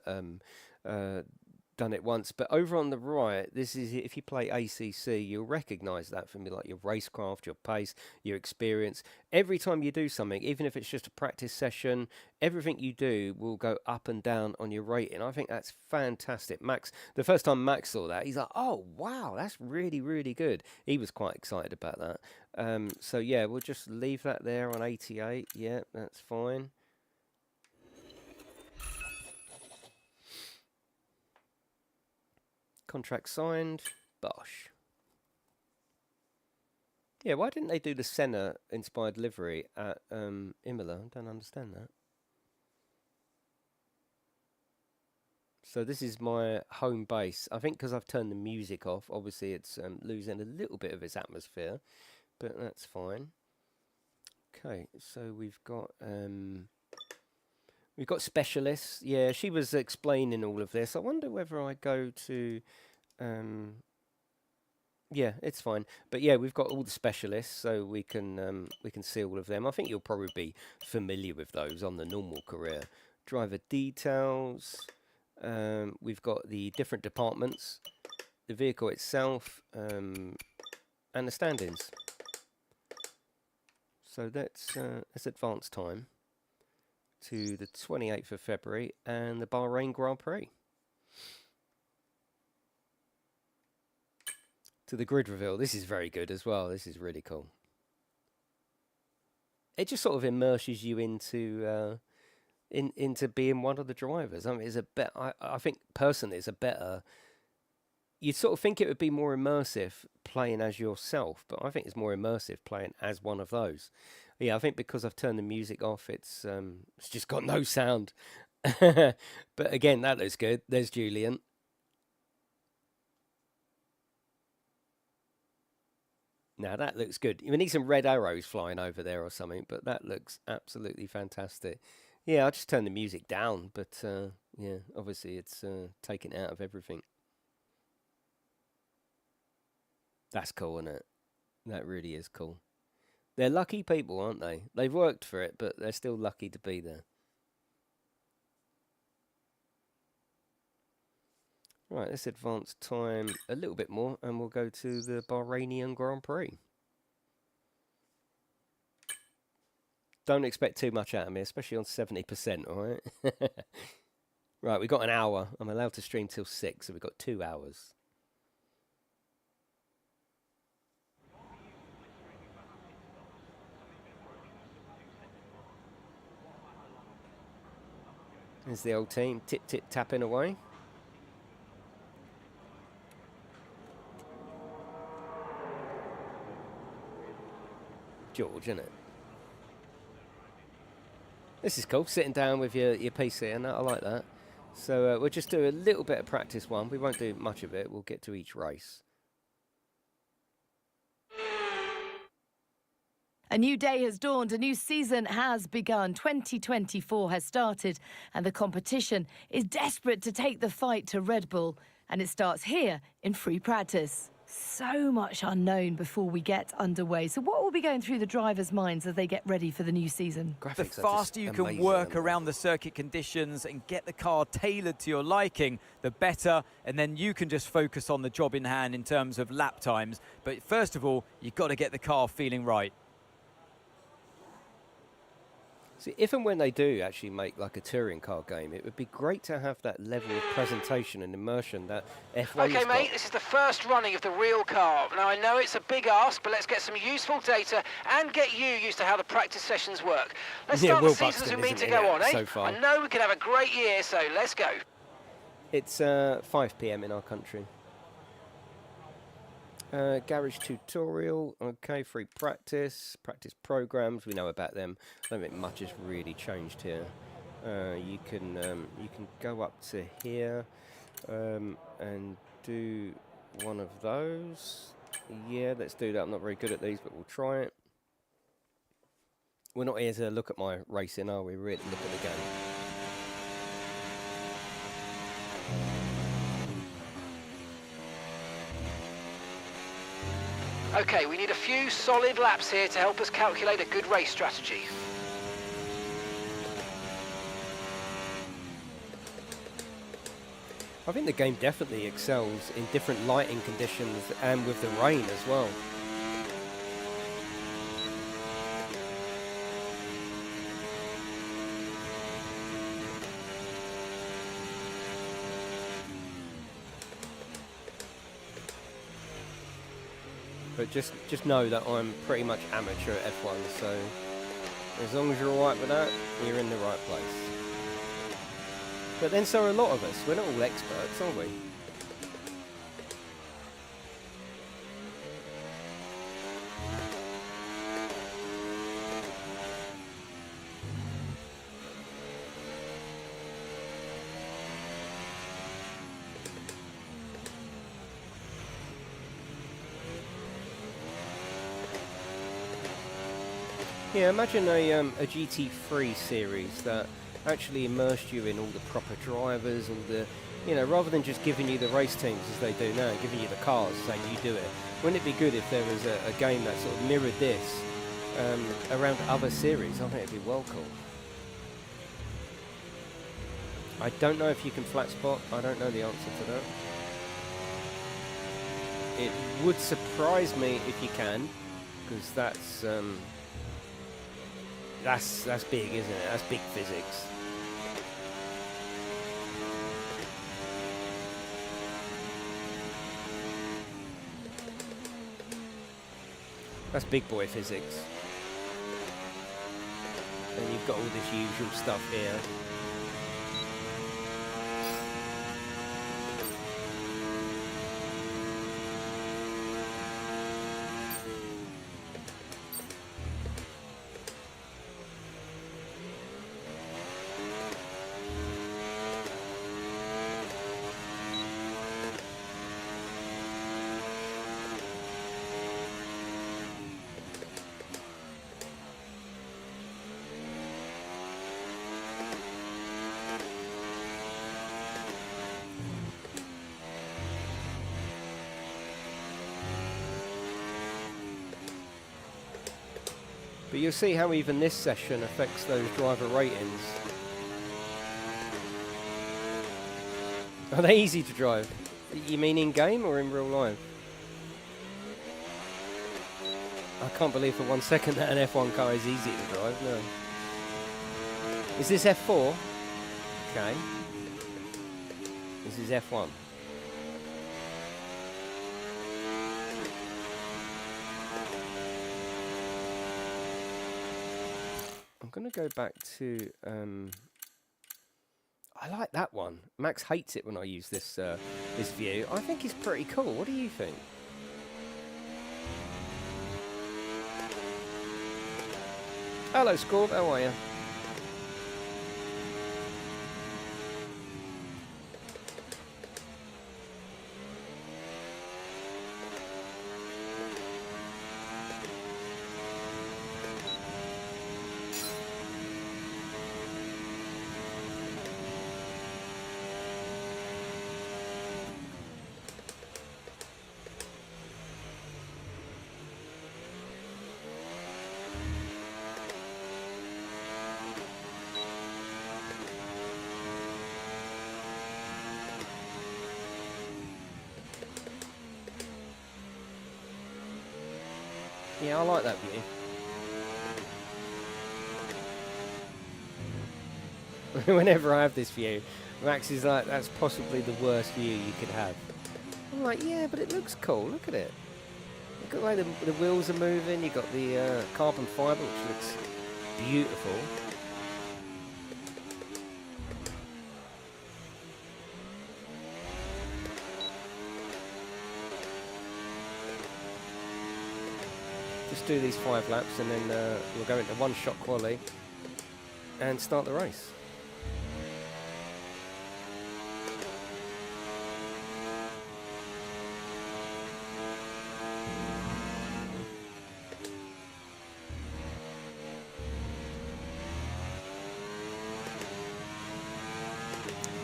it once. But over on the right, this is if you play ACC, you'll recognise that from like your racecraft, your pace, your experience. Every time you do something, even if it's just a practice session, everything you do will go up and down on your rating. I think that's fantastic. Max, the first time Max saw that, he's like, oh wow, that's really, really good. He was quite excited about that. So yeah, we'll just leave that there on 88. Yeah, that's fine. Contract signed. Bosh. Yeah, why didn't they do the Senna-inspired livery at Imola? I don't understand that. So this is my home base. I think because I've turned the music off, obviously it's losing a little bit of its atmosphere, but that's fine. Okay, so we've got specialists. Yeah, she was explaining all of this. I wonder whether I go to... yeah, it's fine. But yeah, we've got all the specialists, so we can see all of them. I think you'll probably be familiar with those on the normal career. Driver details. We've got the different departments, the vehicle itself, and the stand-ins. So let's advance time to the 28th of February and the Bahrain Grand Prix. To the grid reveal. This is very good as well. This is really cool. It just sort of immerses you into into being one of the drivers. I mean, it's a bet. I think personally, it's a better. You'd sort of think it would be more immersive playing as yourself, but I think it's more immersive playing as one of those. Yeah, I think because I've turned the music off, it's just got no sound. But again, that looks good. There's Julian. Now that looks good. We need some red arrows flying over there or something, but that looks absolutely fantastic. Yeah, I'll just turn the music down, but yeah, obviously it's taken out of everything. That's cool, isn't it? That really is cool. They're lucky people, aren't they? They've worked for it, but they're still lucky to be there. Right, let's advance time a little bit more, and we'll go to the Bahrainian Grand Prix. Don't expect too much out of me, especially on 70%, all right? Right, we've got an hour. I'm allowed to stream till 6, so we've got 2 hours. There's the old team, tip-tip-tapping away. George, isn't it? This is cool, sitting down with your PC and that, I like that. So we'll just do a little bit of practice one. We won't do much of it. We'll get to each race. A new day has dawned, a new season has begun. 2024 has started and the competition is desperate to take the fight to Red Bull. And it starts here in free practice. So much unknown before we get underway. So what will be going through the drivers' minds as they get ready for the new season? The faster you can work around the circuit conditions and get the car tailored to your liking, the better. And then you can just focus on the job in hand in terms of lap times. But first of all, you've got to get the car feeling right. See, if and when they do actually make like a touring car game, it would be great to have that level of presentation and immersion that F1's Okay, mate, got. this is the first running of the real car. Now, I know it's a big ask, but let's get some useful data and get you used to how the practice sessions work. Let's Yeah, start Will the season as we Buxton mean to isn't in go it on, eh? so far. I know we can have a great year, so let's go. It's 5 p.m. in our country. Garage tutorial, okay, free practice programs, we know about them. I don't think much has really changed here. You can go up to here and do one of those. Yeah, let's do that. I'm not very good at these, but we'll try it. We're not here to look at my racing, are we? We're here to look at the game. Okay, we need a few solid laps here to help us calculate a good race strategy. I think the game definitely excels in different lighting conditions and with the rain as well. But just know that I'm pretty much amateur at F1, so as long as you're alright with that, you're in the right place. But then so are a lot of us. We're not all experts, are we? Yeah, imagine a GT3 series that actually immersed you in all the proper drivers, all the, you know, rather than just giving you the race teams as they do now, giving you the cars, saying you do it. Wouldn't it be good if there was a game that sort of mirrored this around other series? I think it'd be well cool. I don't know if you can flat spot. I don't know the answer to that. It would surprise me if you can, because that's big, isn't it? That's big physics. That's big boy physics. And you've got all this usual stuff here. But you'll see how even this session affects those driver ratings. Are they easy to drive? You mean in-game or in real life? I can't believe for 1 second that an F1 car is easy to drive, no. Is this F4? Okay. This is F1. I'm going to go back to, I like that one. Max hates it when I use this this view. I think it's pretty cool. What do you think? Hello, Scorb. How are you? Yeah, I like that view. Whenever I have this view, Max is like, that's possibly the worst view you could have. I'm like, yeah, but it looks cool. Look at it. Look at the way the wheels are moving. You've got the carbon fibre, which looks beautiful. Just do these 5 laps and then we'll go into one-shot quali and start the race.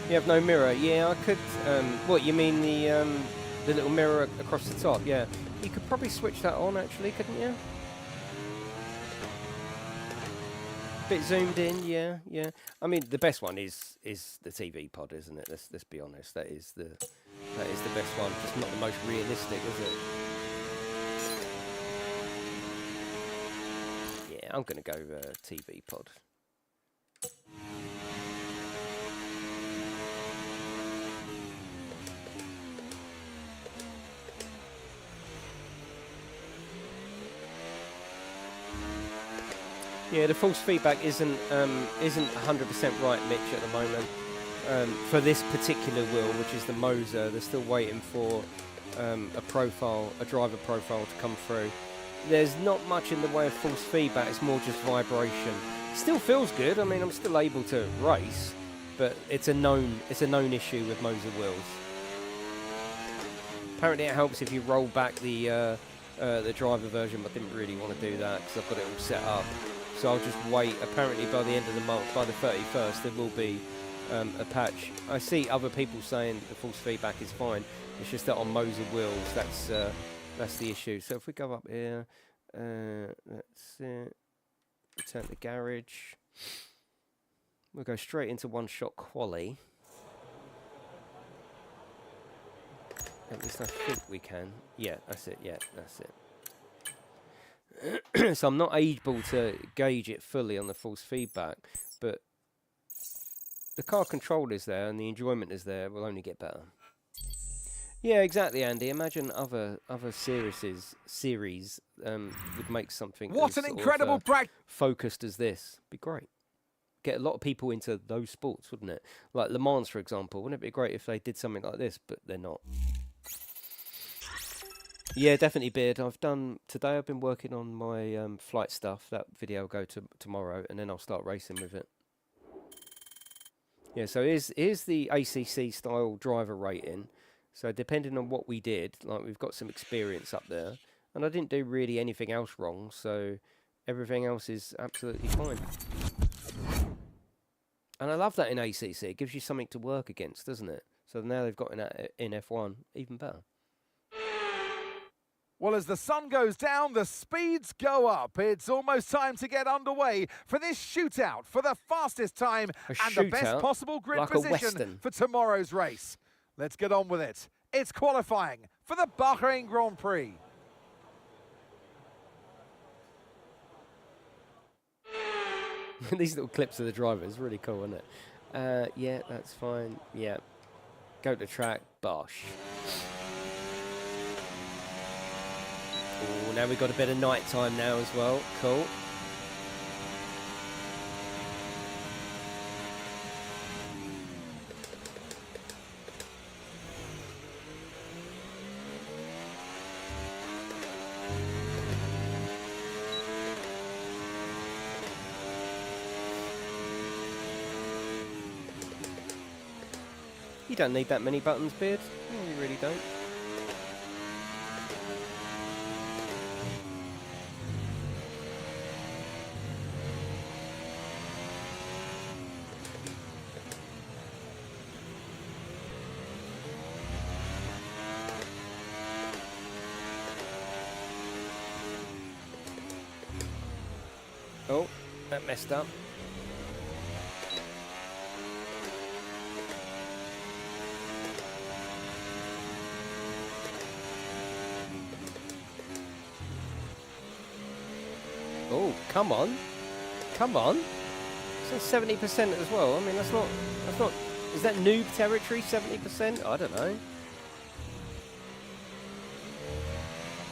You have no mirror? Yeah, I could. What, you mean the little mirror across the top? Yeah, you could probably switch that on actually, couldn't you? Bit zoomed in, yeah, yeah. I mean, the best one is the TV pod, isn't it? Let's be honest. That is the best one. Just not the most realistic, is it? Yeah, I'm gonna go TV pod. Yeah, the false feedback isn't 100% right, Mitch, at the moment. For this particular wheel, which is the Moser, they're still waiting for a driver profile to come through. There's not much in the way of false feedback. It's more just vibration. Still feels good. I mean, I'm still able to race, but it's a known issue with Moser wheels. Apparently, it helps if you roll back the driver version, but I didn't really want to do that because I've got it all set up. So I'll just wait. Apparently by the end of the month, by the 31st, there will be a patch. I see other people saying the false feedback is fine. It's just that on Moser wheels, that's the issue. So if we go up here, that's it. Return to garage. We'll go straight into one-shot quali. At least I think we can. Yeah, that's it. Yeah, that's it. So I'm not able to gauge it fully on the false feedback, but the car control is there and the enjoyment is there. Will only get better. Yeah, exactly, Andy. Imagine other series would make something what an incredible practice focused as this. Be great. Get a lot of people into those sports, wouldn't it? Like Le Mans, for example. Wouldn't it be great if they did something like this? But they're not. Yeah, definitely, Beard. Today I've been working on my flight stuff. That video will go to tomorrow, and then I'll start racing with it. Yeah, so here's the ACC style driver rating. So depending on what we did, like we've got some experience up there, and I didn't do really anything else wrong, so everything else is absolutely fine. And I love that in ACC. It gives you something to work against, doesn't it? So now they've got in F1, even better. Well, as the sun goes down, the speeds go up. It's almost time to get underway for this shootout for the fastest time and the best possible grid position for tomorrow's race. Let's get on with it. It's qualifying for the Bahrain Grand Prix. These little clips of the driver is really cool, isn't it? Yeah, that's fine. Yeah. Go to track. Bosh. Ooh, now we've got a bit of night time now as well. Cool. You don't need that many buttons, Beard. No, you really don't. Oh, that messed up. Oh, come on. Come on. It's So 70% as well. I mean, that's not. Is that noob territory? 70%? I don't know.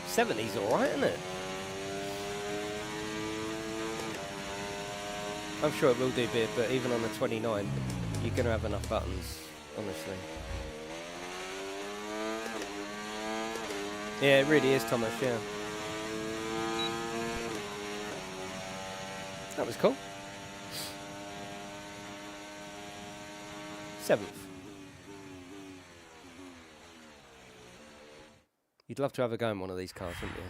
70's all right, isn't it? I'm sure it will do bit, but even on the 29, you're going to have enough buttons, honestly. Yeah, it really is, Thomas, yeah. That was cool. 7th. You'd love to have a go in one of these cars, wouldn't you?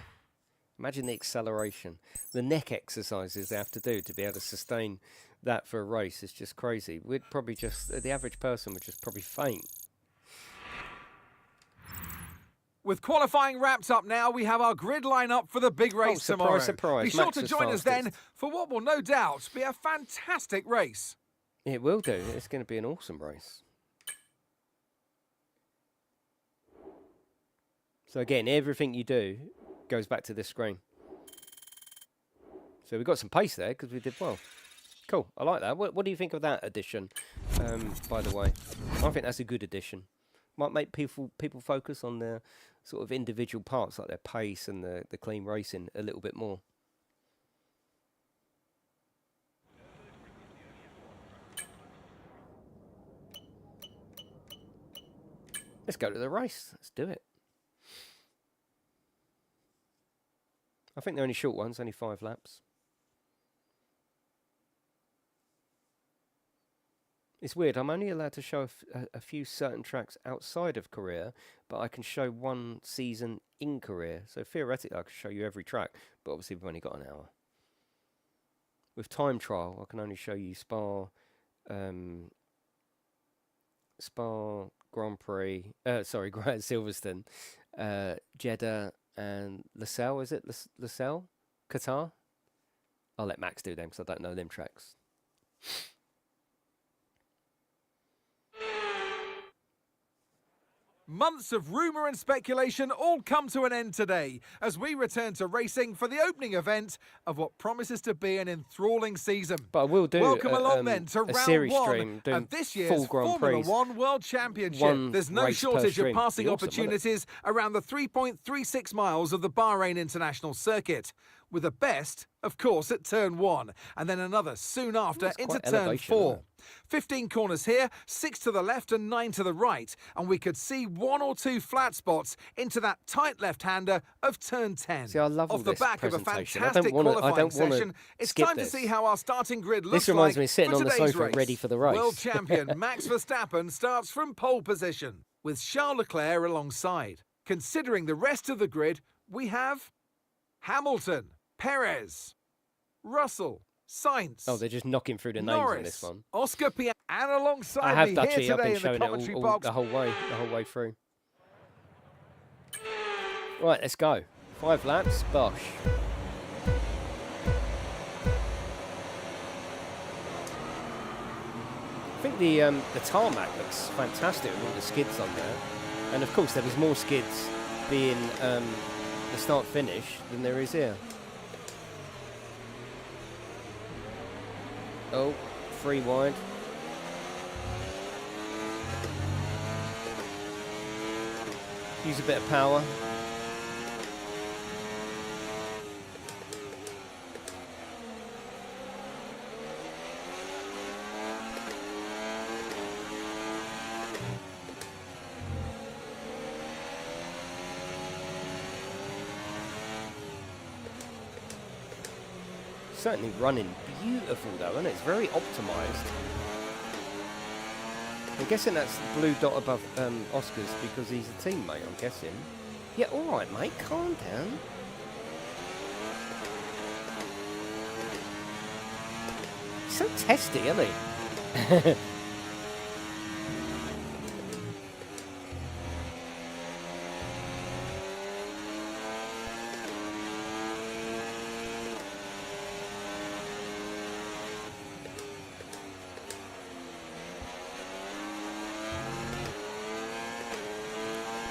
Imagine the acceleration. The neck exercises they have to do to be able to sustain that for a race is just crazy. We'd probably just, the average person would just probably faint. With qualifying wrapped up now, we have our grid lineup for the big race tomorrow. Surprise. Be sure to join us then for what will no doubt be a fantastic race. It will do. It's going to be an awesome race. So again, everything you do goes back to this screen. So we got some pace there because we did well. Cool. I like that. What do you think of that addition, by the way? I think that's a good addition. Might make people focus on their sort of individual parts, like their pace and the clean racing a little bit more. Let's go to the race. Let's do it. I think they're only short ones, only 5 laps. It's weird, I'm only allowed to show a few certain tracks outside of Korea, but I can show one season in Korea. So theoretically, I can show you every track, but obviously we've only got an hour. With time trial, I can only show you Spa, Grand Prix, Silverstone, Jeddah, and Losail, is it? Losail? Qatar? I'll let Max do them because I don't know them tracks. Months of rumour and speculation all come to an end today as we return to racing for the opening event of what promises to be an enthralling season. But I will do Welcome along then to round 1 of this year's Formula 1 World Championship. There's no shortage of passing opportunities around the 3.36 miles of the Bahrain International Circuit, with the best, of course, at turn 1, and then another soon after into turn 4. 15 corners here, 6 to the left and 9 to the right, and we could see 1 or 2 flat spots into that tight left-hander of turn 10. See, I love all Off the this back of a presentation. fantastic qualifying session, it's time to see how our starting grid looks like. This reminds me of sitting for on the today's sofa race. ready for the race. World champion Max Verstappen starts from pole position, with Charles Leclerc alongside. Considering the rest of the grid, we have Hamilton, Perez, Russell, Sainz. Oh, they're just knocking through the names Norris, on this one. Oscar Piastri, and alongside I have me Dutchy. here I've today been in the showing commentary it box. the whole way through. Right, let's go. 5 laps, bosh. I think the tarmac looks fantastic with all the skids on there, and of course there was more skids being the start-finish than there is here. Oh, 3 wide. Use a bit of power. Certainly running beautiful though, isn't it? It's very optimised. I'm guessing that's the blue dot above Oscar's because he's a teammate, I'm guessing. Yeah, alright mate, calm down. He's so testy, isn't he?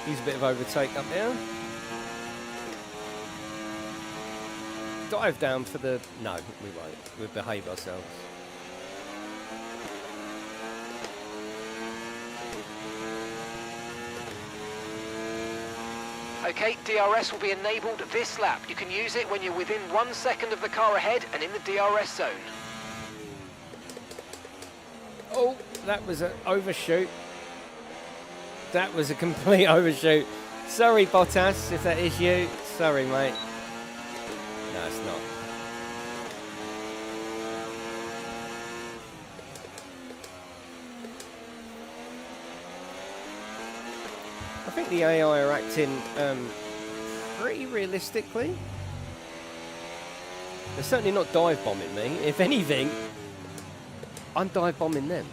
Use a bit of overtake up there. Dive down for the... No, we won't. We'll behave ourselves. Okay, DRS will be enabled this lap. You can use it when you're within 1 second of the car ahead and in the DRS zone. Oh, that was an overshoot. That was a complete overshoot. Sorry, Bottas, if that is you. Sorry, mate. No, it's not. I think the AI are acting pretty realistically. They're certainly not dive bombing me. If anything, I'm dive bombing them.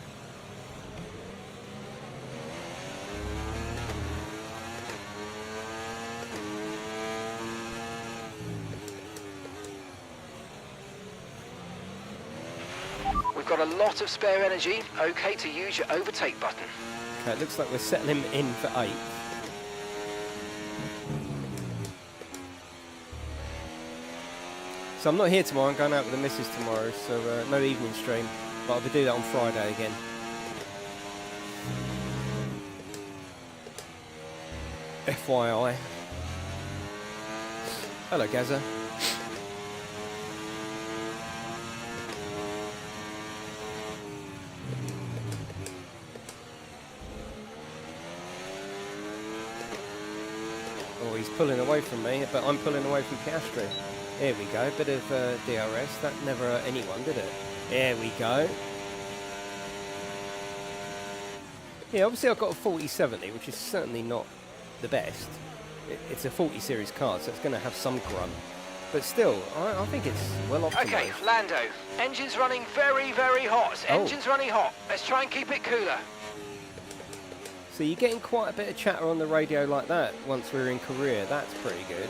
We've got a lot of spare energy. Okay to use your overtake button. Okay, it looks like we're settling in for 8th. So I'm not here tomorrow, I'm going out with the missus tomorrow, so no evening stream, but I'll be doing that on Friday again. FYI. Hello, Gaza. Oh, he's pulling away from me, but I'm pulling away from Piastri. There we go, bit of DRS. That never hurt anyone, did it? There we go. Yeah, obviously I've got a 4070, which is certainly not the best. It's a 40 series car, so it's going to have some grunt. But still, I think it's well optimized. Okay, Lando. Engine's running very, very hot. Engine's running hot. Let's try and keep it cooler. So you're getting quite a bit of chatter on the radio like that once we're in Korea. That's pretty good.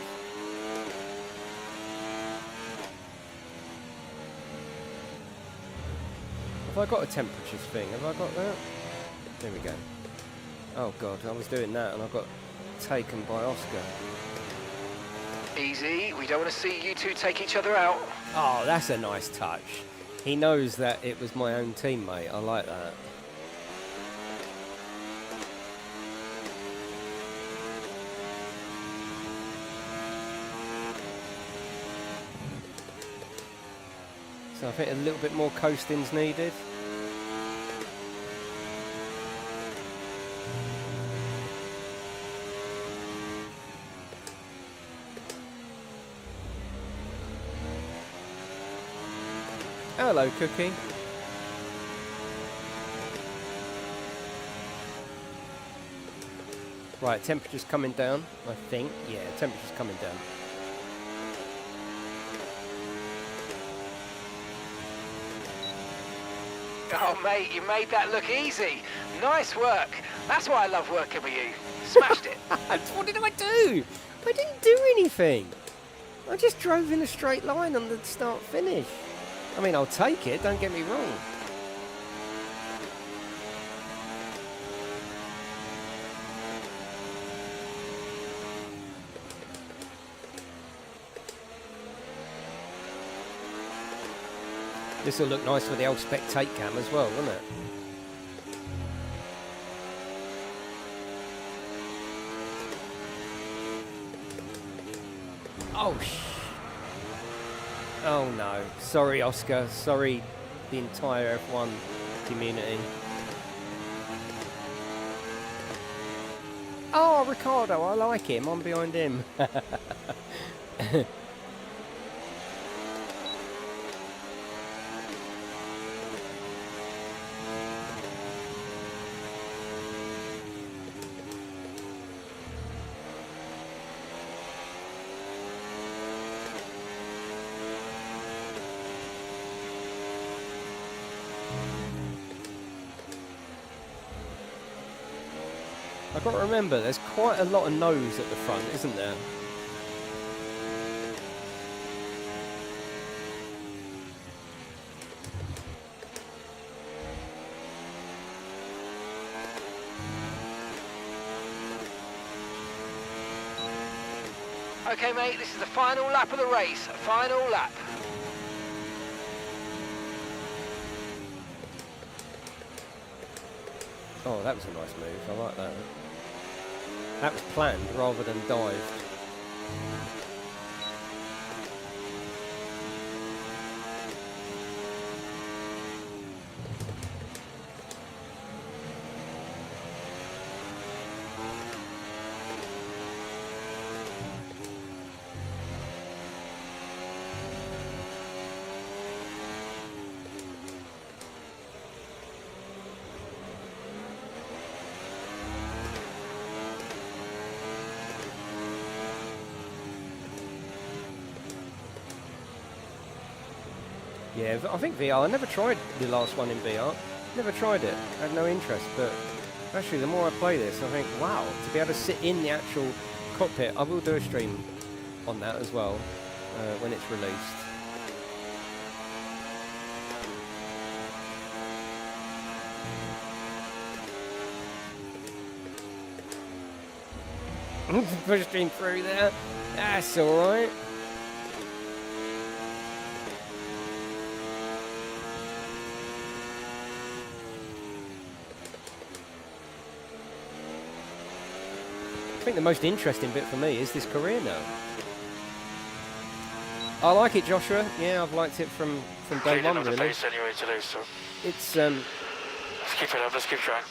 Have I got a temperatures thing? Have I got that? There we go. Oh god, I was doing that and I got taken by Oscar. Easy, we don't want to see you two take each other out. Oh, that's a nice touch. He knows that it was my own teammate. I like that. So I think a little bit more coasting's needed. Hello, Cookie. Right, temperature's coming down, I think. Yeah, temperature's coming down. Oh, mate, you made that look easy. Nice work. That's why I love working with you. Smashed it. What did I do? I didn't do anything. I just drove in a straight line on the start-finish. I mean, I'll take it, don't get me wrong. This will look nice with the old spectate cam as well, won't it? Oh, oh no. Sorry, Oscar. Sorry, the entire F1 community. Oh, Ricardo, I like him. I'm behind him. I've got to remember, there's quite a lot of nose at the front, isn't there? Okay, mate, this is the final lap of the race. Final lap. Oh, that was a nice move. I like that. That was planned rather than dived. Yeah, I think VR, I never tried the last one in VR. Never tried it, I had no interest, but actually the more I play this, I think, wow, to be able to sit in the actual cockpit, I will do a stream on that as well, when it's released. Pushing through there, that's alright. I think the most interesting bit for me is this career now. I like it, Joshua. Yeah, I've liked it from day one, really. Anyway, today, so It's let's keep it up. Let's keep trying.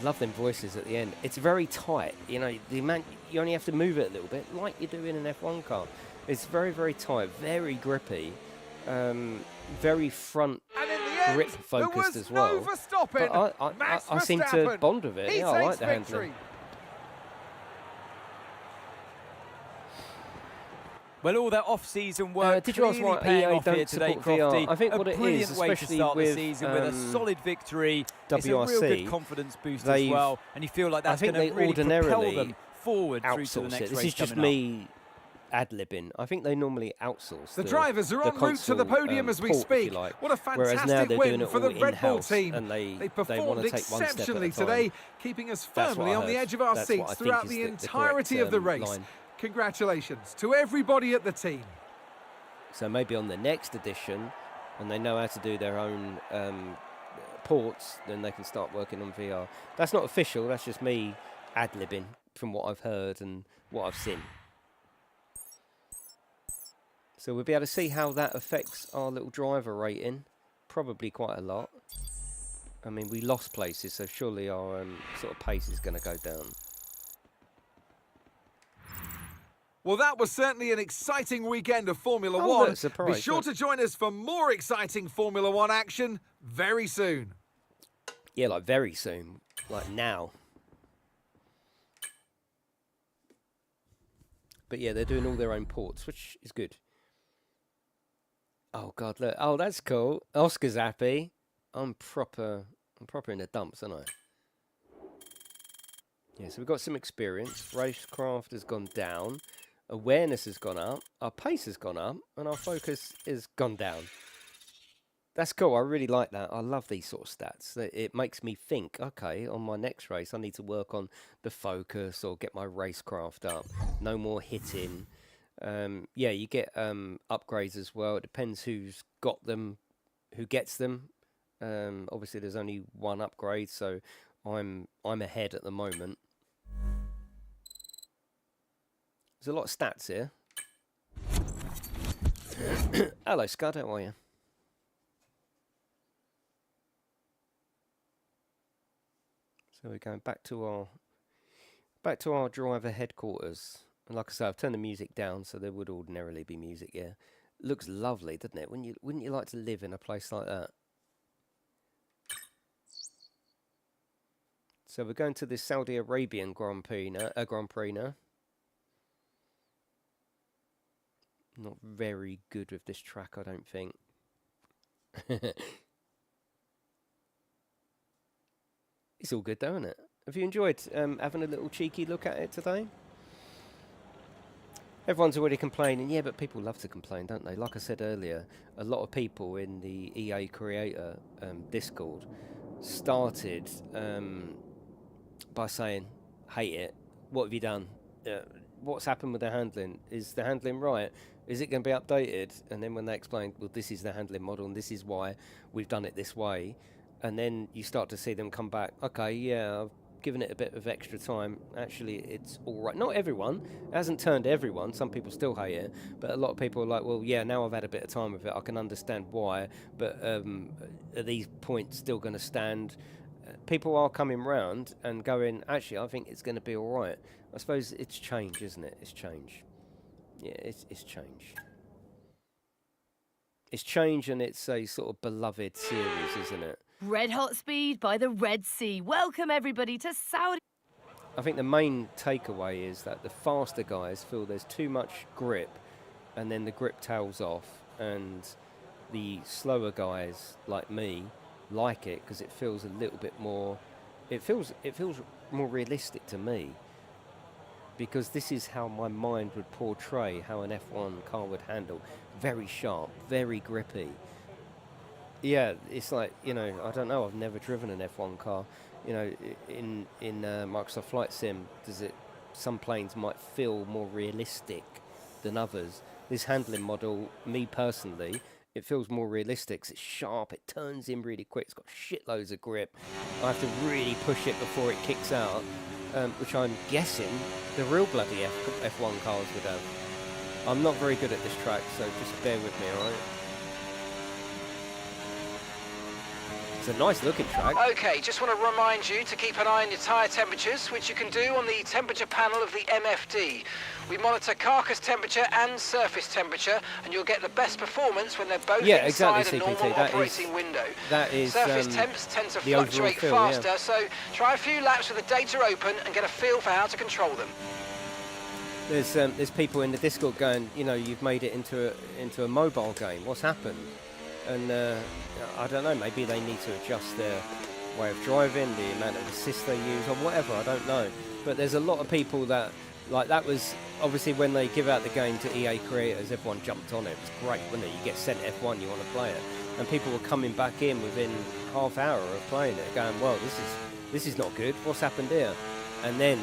love them voices at the end. It's very tight. You know, the amount you only have to move it a little bit, like you do in an F1 car. It's very, very tight, very grippy, very front grip focused as well. But I seem to bond with it. Yeah, I like the handling. Well, all that off-season work did you ask why paying EA off here don't today, support VR? Crofty. I think what it is, way to especially start with the season with a solid victory. WRC, it's a real good confidence boost as well, and you feel like that's going to really propel them forward through to the next race. This is just me ad-libbing. I think they normally outsource the drivers are en route to the podium as we speak. Like. What a fantastic win for the Red Bull team. And they performed exceptionally today, keeping us firmly on the edge of our seats throughout the entirety of the race. Congratulations to everybody at the team. So maybe on the next edition, when they know how to do their own ports, then they can start working on VR. That's not official, that's just me ad-libbing from what I've heard and what I've seen. So we'll be able to see how that affects our little driver rating. Probably quite a lot. I mean, we lost places, so surely our sort of pace is going to go down. Well, that was certainly an exciting weekend of Formula One. Look, surprise, be sure to join us for more exciting Formula One action very soon. Yeah, like very soon. Like now. But yeah, they're doing all their own ports, which is good. Oh, God, look. Oh, that's cool. Oscar's happy. I'm proper in the dumps, aren't I? Yeah, so we've got some experience. Racecraft has gone down. Awareness has gone up, our pace has gone up, and our focus has gone down. That's cool, I really like that. I love these sort of stats. It makes me think, okay, on my next race, I need to work on the focus or get my racecraft up. No more hitting. Yeah, you get upgrades as well. It depends who's got them, who gets them. Obviously, there's only one upgrade, so I'm ahead at the moment. There's a lot of stats here. Hello, Scud, how are you? So we're going back to our driver headquarters. And like I say, I've turned the music down, so there would ordinarily be music here. Looks lovely, doesn't it? Wouldn't you like to live in a place like that? So we're going to the Saudi Arabian Grand Prix now. Not very good with this track, I don't think. It's all good though, isn't it? Have you enjoyed having a little cheeky look at it today? Everyone's already complaining. Yeah, but people love to complain, don't they? Like I said earlier, a lot of people in the EA Creator Discord started by saying, hate it. What have you done? What's happened with the handling? Is the handling right? Is it going to be updated? And then when they explain, well, this is the handling model and this is why we've done it this way. And then you start to see them come back. Okay, yeah, given it a bit of extra time, actually it's all right. Not everyone. It hasn't turned everyone. Some people still hate it. But a lot of people are like, well, yeah, now I've had a bit of time with it. I can understand why. But are these points still going to stand? People are coming round and going, actually, I think it's going to be all right. I suppose it's change, isn't it? It's change. Yeah, it's change. It's change, and it's a sort of beloved series, isn't it? Red hot speed by the Red Sea. Welcome everybody to Saudi. I think the main takeaway is that the faster guys feel there's too much grip, and then the grip tails off, and the slower guys like me like it because it feels a little bit more. It feels more realistic to me, because this is how my mind would portray how an F1 car would handle. Very sharp, very grippy. Yeah, it's like, you know, I don't know, I've never driven an F1 car. You know, in Microsoft Flight Sim, some planes might feel more realistic than others. This handling model, me personally, it feels more realistic 'cause it's sharp, it turns in really quick, it's got shitloads of grip. I have to really push it before it kicks out, which I'm guessing the real bloody F1 cars would have. I'm not very good at this track, so just bear with me, alright? It's a nice looking track. Okay, just want to remind you to keep an eye on your tyre temperatures, which you can do on the temperature panel of the MFD. We monitor carcass temperature and surface temperature, and you'll get the best performance when they're both inside a normal operating window. That is surface temps tend to fluctuate faster, so try a few laps with the data open and get a feel for how to control them. There's people in the Discord going, you know, you've made it into a mobile game. What's happened? And I don't know, maybe they need to adjust their way of driving, the amount of assist they use, or whatever, I don't know. But there's a lot of people that, like, that was obviously when they give out the game to EA creators, everyone jumped on it. It was great, wasn't it? You get sent F1, you want to play it. And people were coming back in within half hour of playing it, going, well, this is not good, what's happened here? And then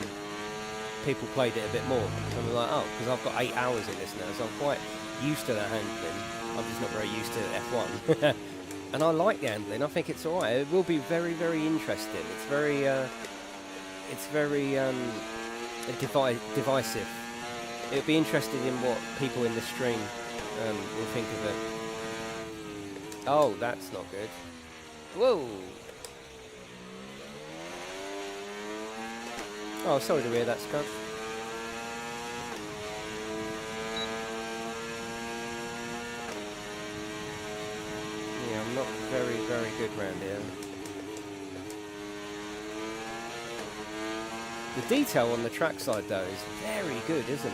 people played it a bit more, and they're like, oh, because I've got 8 hours in this now, so I'm quite used to the handling. I'm just not very used to F1. And I like the handling. I think it's all right. It will be very, very interesting. It's very divisive. It'll be interesting in what people in the stream will think of it. Oh, that's not good. Whoa. Oh, sorry to hear that, Scud. Yeah, I'm not very, very good round here. The detail on the trackside, though, is very good, isn't it?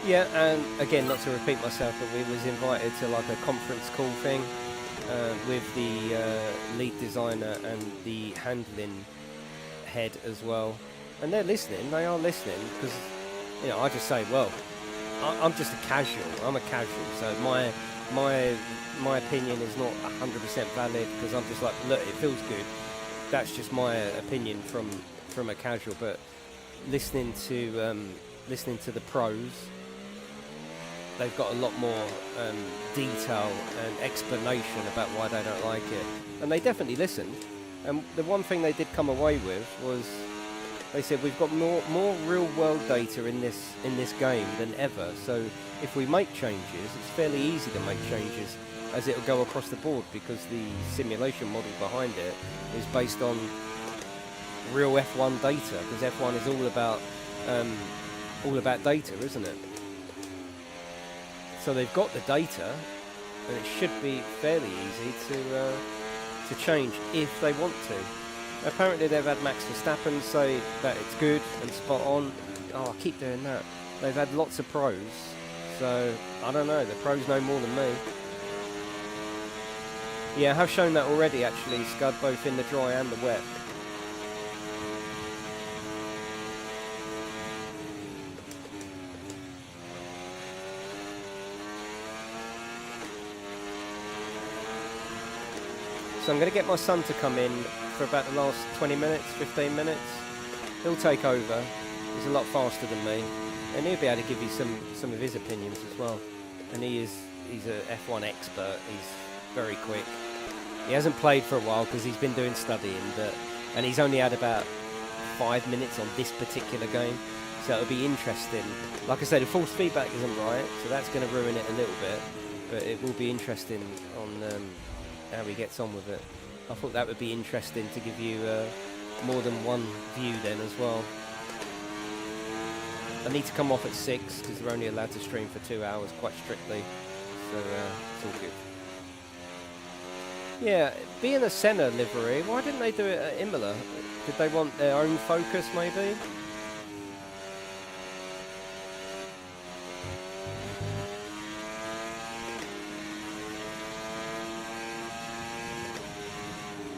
Yeah, and again, not to repeat myself, but we was invited to like a conference call thing with the lead designer and the handling head as well. And they're listening, they are listening, because, you know, I just say, well, I'm just a casual. I'm a casual, so my opinion is not 100% valid, because I'm just like, look, it feels good. That's just my opinion from a casual. But listening to the pros, they've got a lot more detail and explanation about why they don't like it, and they definitely listened. And the one thing they did come away with was, they said, we've got more real-world data in this game than ever. So if we make changes, it's fairly easy to make changes, as it'll go across the board, because the simulation model behind it is based on real F1 data. Because F1 is all about data, isn't it? So they've got the data, and it should be fairly easy to change if they want to. Apparently they've had Max Verstappen say that it's good and spot on. Oh, I keep doing that. They've had lots of pros, so I don't know, the pros know more than me. Yeah, I have shown that already actually, Scud, both in the dry and the wet. So I'm going to get my son to come in for about the last 20 minutes, 15 minutes. He'll take over. He's a lot faster than me, and he'll be able to give you some of his opinions as well. And he's an F1 expert. He's very quick. He hasn't played for a while because he's been doing studying, and he's only had about 5 minutes on this particular game. So it'll be interesting. Like I said, the force feedback isn't right, so that's going to ruin it a little bit. But it will be interesting on how he gets on with it. I thought that would be interesting to give you more than one view then as well. I need to come off at 6 because we're only allowed to stream for 2 hours quite strictly. So it's all good. Yeah, being a Senna livery, why didn't they do it at Imola? Did they want their own focus maybe?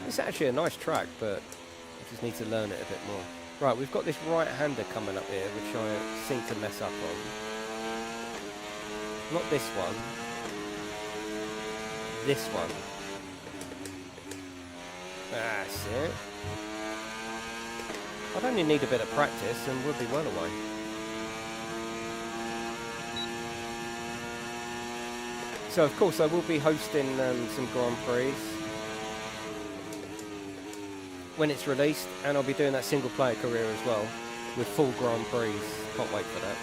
It's actually a nice track, but I just need to learn it a bit more. Right, we've got this right-hander coming up here, which I seem to mess up on. Not this one. This one. That's it. I'd only need a bit of practice and we'll be well away. So, of course, I will be hosting some Grand Prix when it's released, and I'll be doing that single player career as well with full Grand Prix. Can't wait for that.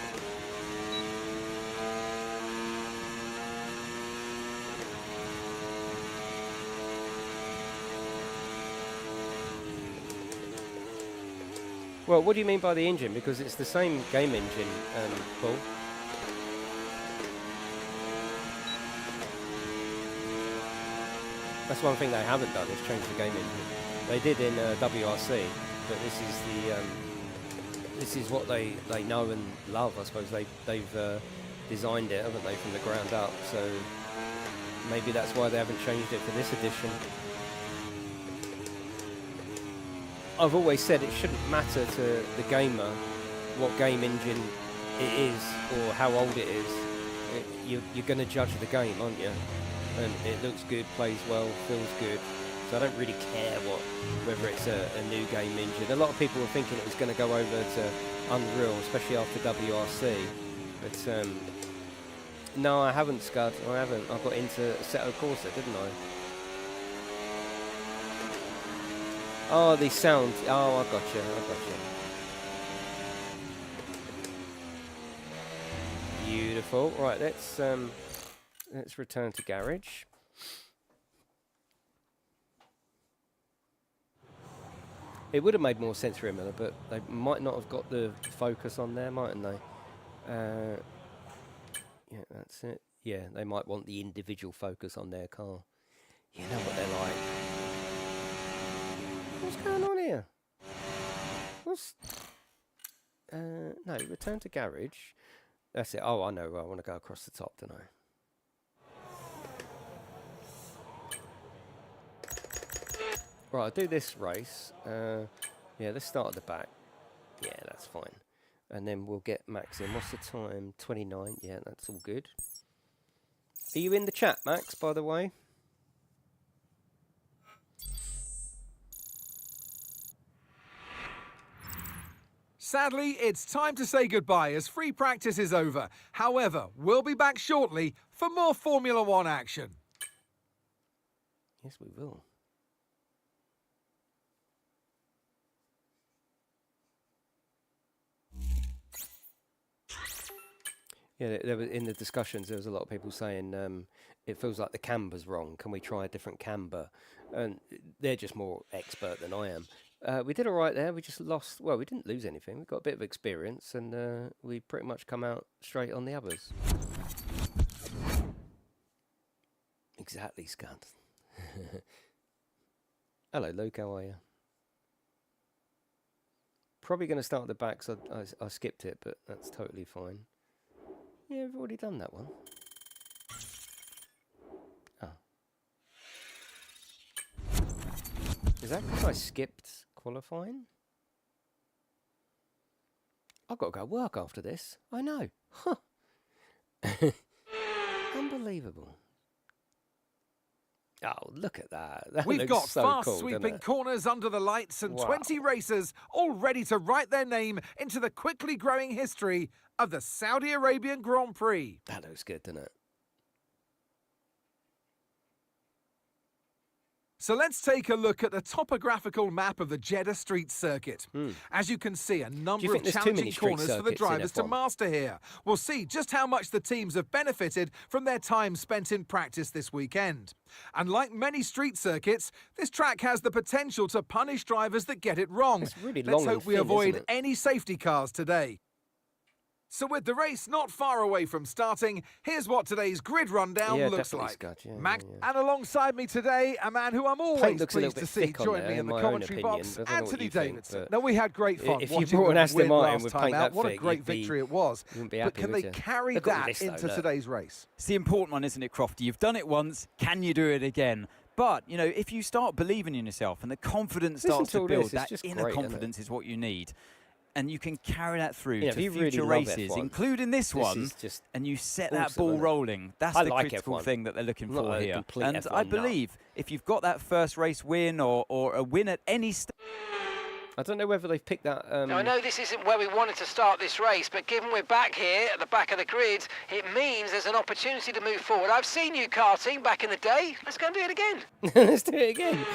Well, what do you mean by the engine? Because it's the same game engine, Paul. That's one thing they haven't done, is change the game engine. They did in WRC, but this is what they know and love. I suppose they've designed it, haven't they, from the ground up? So maybe that's why they haven't changed it for this edition. I've always said it shouldn't matter to the gamer what game engine it is or how old it is. You're going to judge the game, aren't you? And it looks good, plays well, feels good. So I don't really care whether it's a new game engine. A lot of people were thinking it was going to go over to Unreal, especially after WRC. But no, I haven't, Scud. I haven't. I got into Assetto Corsa, didn't I? Oh, the sound. Oh, I got you. Beautiful. Right, let's return to garage. It would have made more sense for Imola, but they might not have got the focus on there, mightn't they? Yeah, that's it. Yeah, they might want the individual focus on their car. You know what they're like. What's going on here? No, return to garage. That's it. Oh, I know. I want to go across the top, don't I? Right, I'll do this race. Yeah, let's start at the back. Yeah, that's fine. And then we'll get Max in. What's the time? 29. Yeah, that's all good. Are you in the chat, Max, by the way? Sadly, it's time to say goodbye as free practice is over. However, we'll be back shortly for more Formula One action. Yes, we will. Yeah, there was, in the discussions, there was a lot of people saying it feels like the camber's wrong. Can we try a different camber? And they're just more expert than I am. We did all right there. We just lost. Well, we didn't lose anything. We got a bit of experience, and we pretty much come out straight on the others. Exactly, Scud. Hello, Luke. How are you? Probably going to start at the back, so I skipped it, but that's totally fine. Yeah, we've already done that one. Oh. Is that because I skipped qualifying? I've got to go work after this. I know. Huh. Unbelievable. Oh, look at that. That We've got so fast cool, sweeping corners under the lights and 20 racers all ready to write their name into the quickly growing history of the Saudi Arabian Grand Prix. That looks good, doesn't it? So let's take a look at the topographical map of the Jeddah Street Circuit. As you can see, a number of challenging corners for the drivers to master here. We'll see just how much the teams have benefited from their time spent in practice this weekend. And like many street circuits, this track has the potential to punish drivers that get it wrong. It's really Let's long hope and we thin, avoid any safety cars today. So with the race not far away from starting, here's what today's grid rundown looks like. Scott, Max, and alongside me today, a man who I'm always pleased to see join me in the commentary box, Anthony Davidson. Now, we had great fun if you watching brought an them Aston win Martin last with time paint out. that What a thick, great victory it was. But can they carry that into today's race? It's the important one, isn't it, Crofty? You've done it once, can you do it again? But, you know, if you start believing in yourself and the confidence starts to build, that inner confidence is what you need. And you can carry that through to future races, including this one, and you set that ball rolling. That's the critical thing that they're looking for here. And I believe if you've got that first race win or a win at any stage. I don't know whether they've picked that. Now, I know this isn't where we wanted to start this race, but given we're back here at the back of the grid, it means there's an opportunity to move forward. I've seen you karting back in the day. Let's go and do it again. Let's do it again.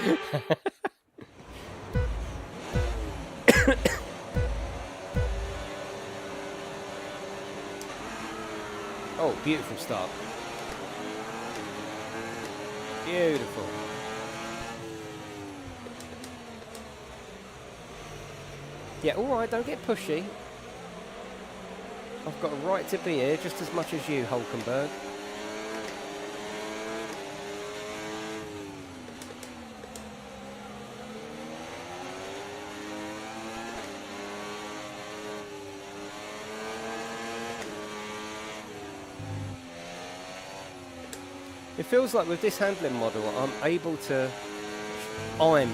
Oh, beautiful start. Beautiful. Yeah, all right, don't get pushy. I've got a right to be here just as much as you, Hulkenberg. It feels like with this handling model, I'm able to drive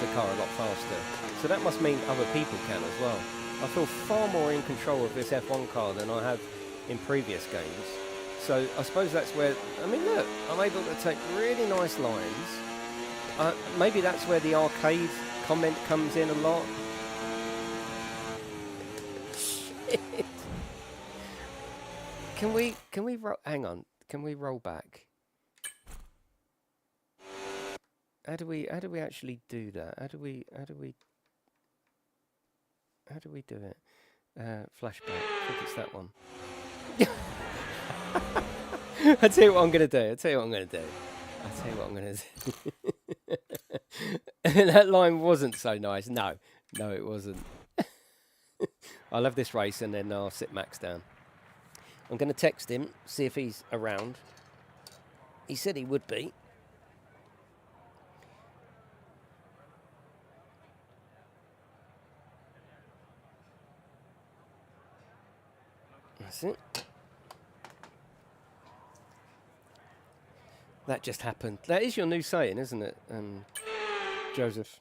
the car a lot faster. So that must mean other people can as well. I feel far more in control of this F1 car than I have in previous games. So I suppose that's where, I mean, look, I'm able to take really nice lines. Maybe that's where the arcade comment comes in a lot. Shit. Can we hang on. Can we roll back? How do we actually do that? How do we do it? Flashback. I think it's that one. I'll tell you what I'm gonna do. That line wasn't so nice. No, it wasn't. I'll have this race and then I'll sit Max down. I'm going to text him, see if he's around. He said he would be. That's it. That just happened. That is your new saying, isn't it, Joseph?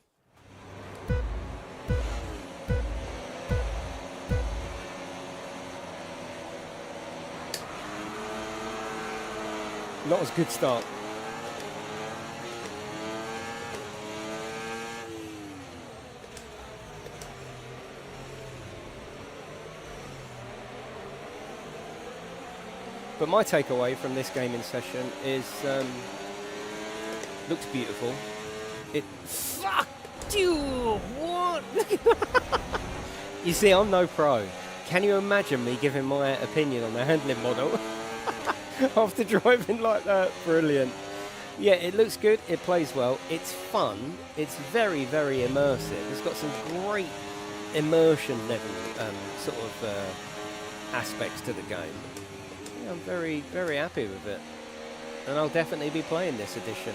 Not as good start. But my takeaway from this gaming session is looks beautiful. It fuck you. What? You see, I'm no pro. Can you imagine me giving my opinion on the handling model? After driving like that, brilliant. Yeah, it looks good, it plays well, it's fun, it's very, very immersive. It's got some great immersion level sort of aspects to the game. Yeah, I'm very, very happy with it. And I'll definitely be playing this edition.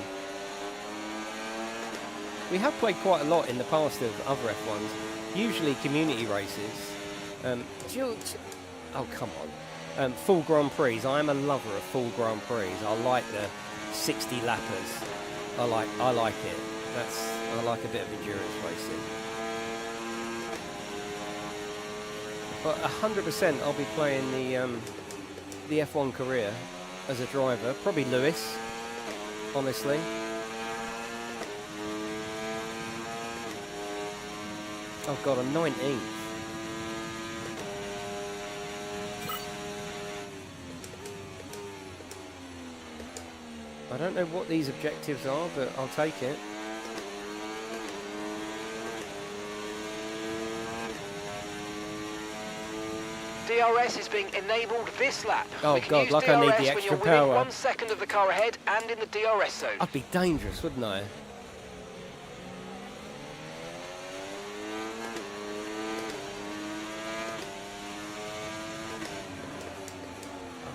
We have played quite a lot in the past of other F1s, usually community races. Oh, come on. Full Grand Prix. I'm a lover of full Grand Prix. I like the 60 lappers. I like it. I like a bit of endurance racing. But 100% I'll be playing the F1 career as a driver. Probably Lewis, honestly. Oh God, I'm 19th. I don't know what these objectives are, but I'll take it. DRS is being enabled this lap. Oh God, like I need the extra when you're power. 1 second of the car ahead and in the DRS zone. I'd be dangerous, wouldn't I?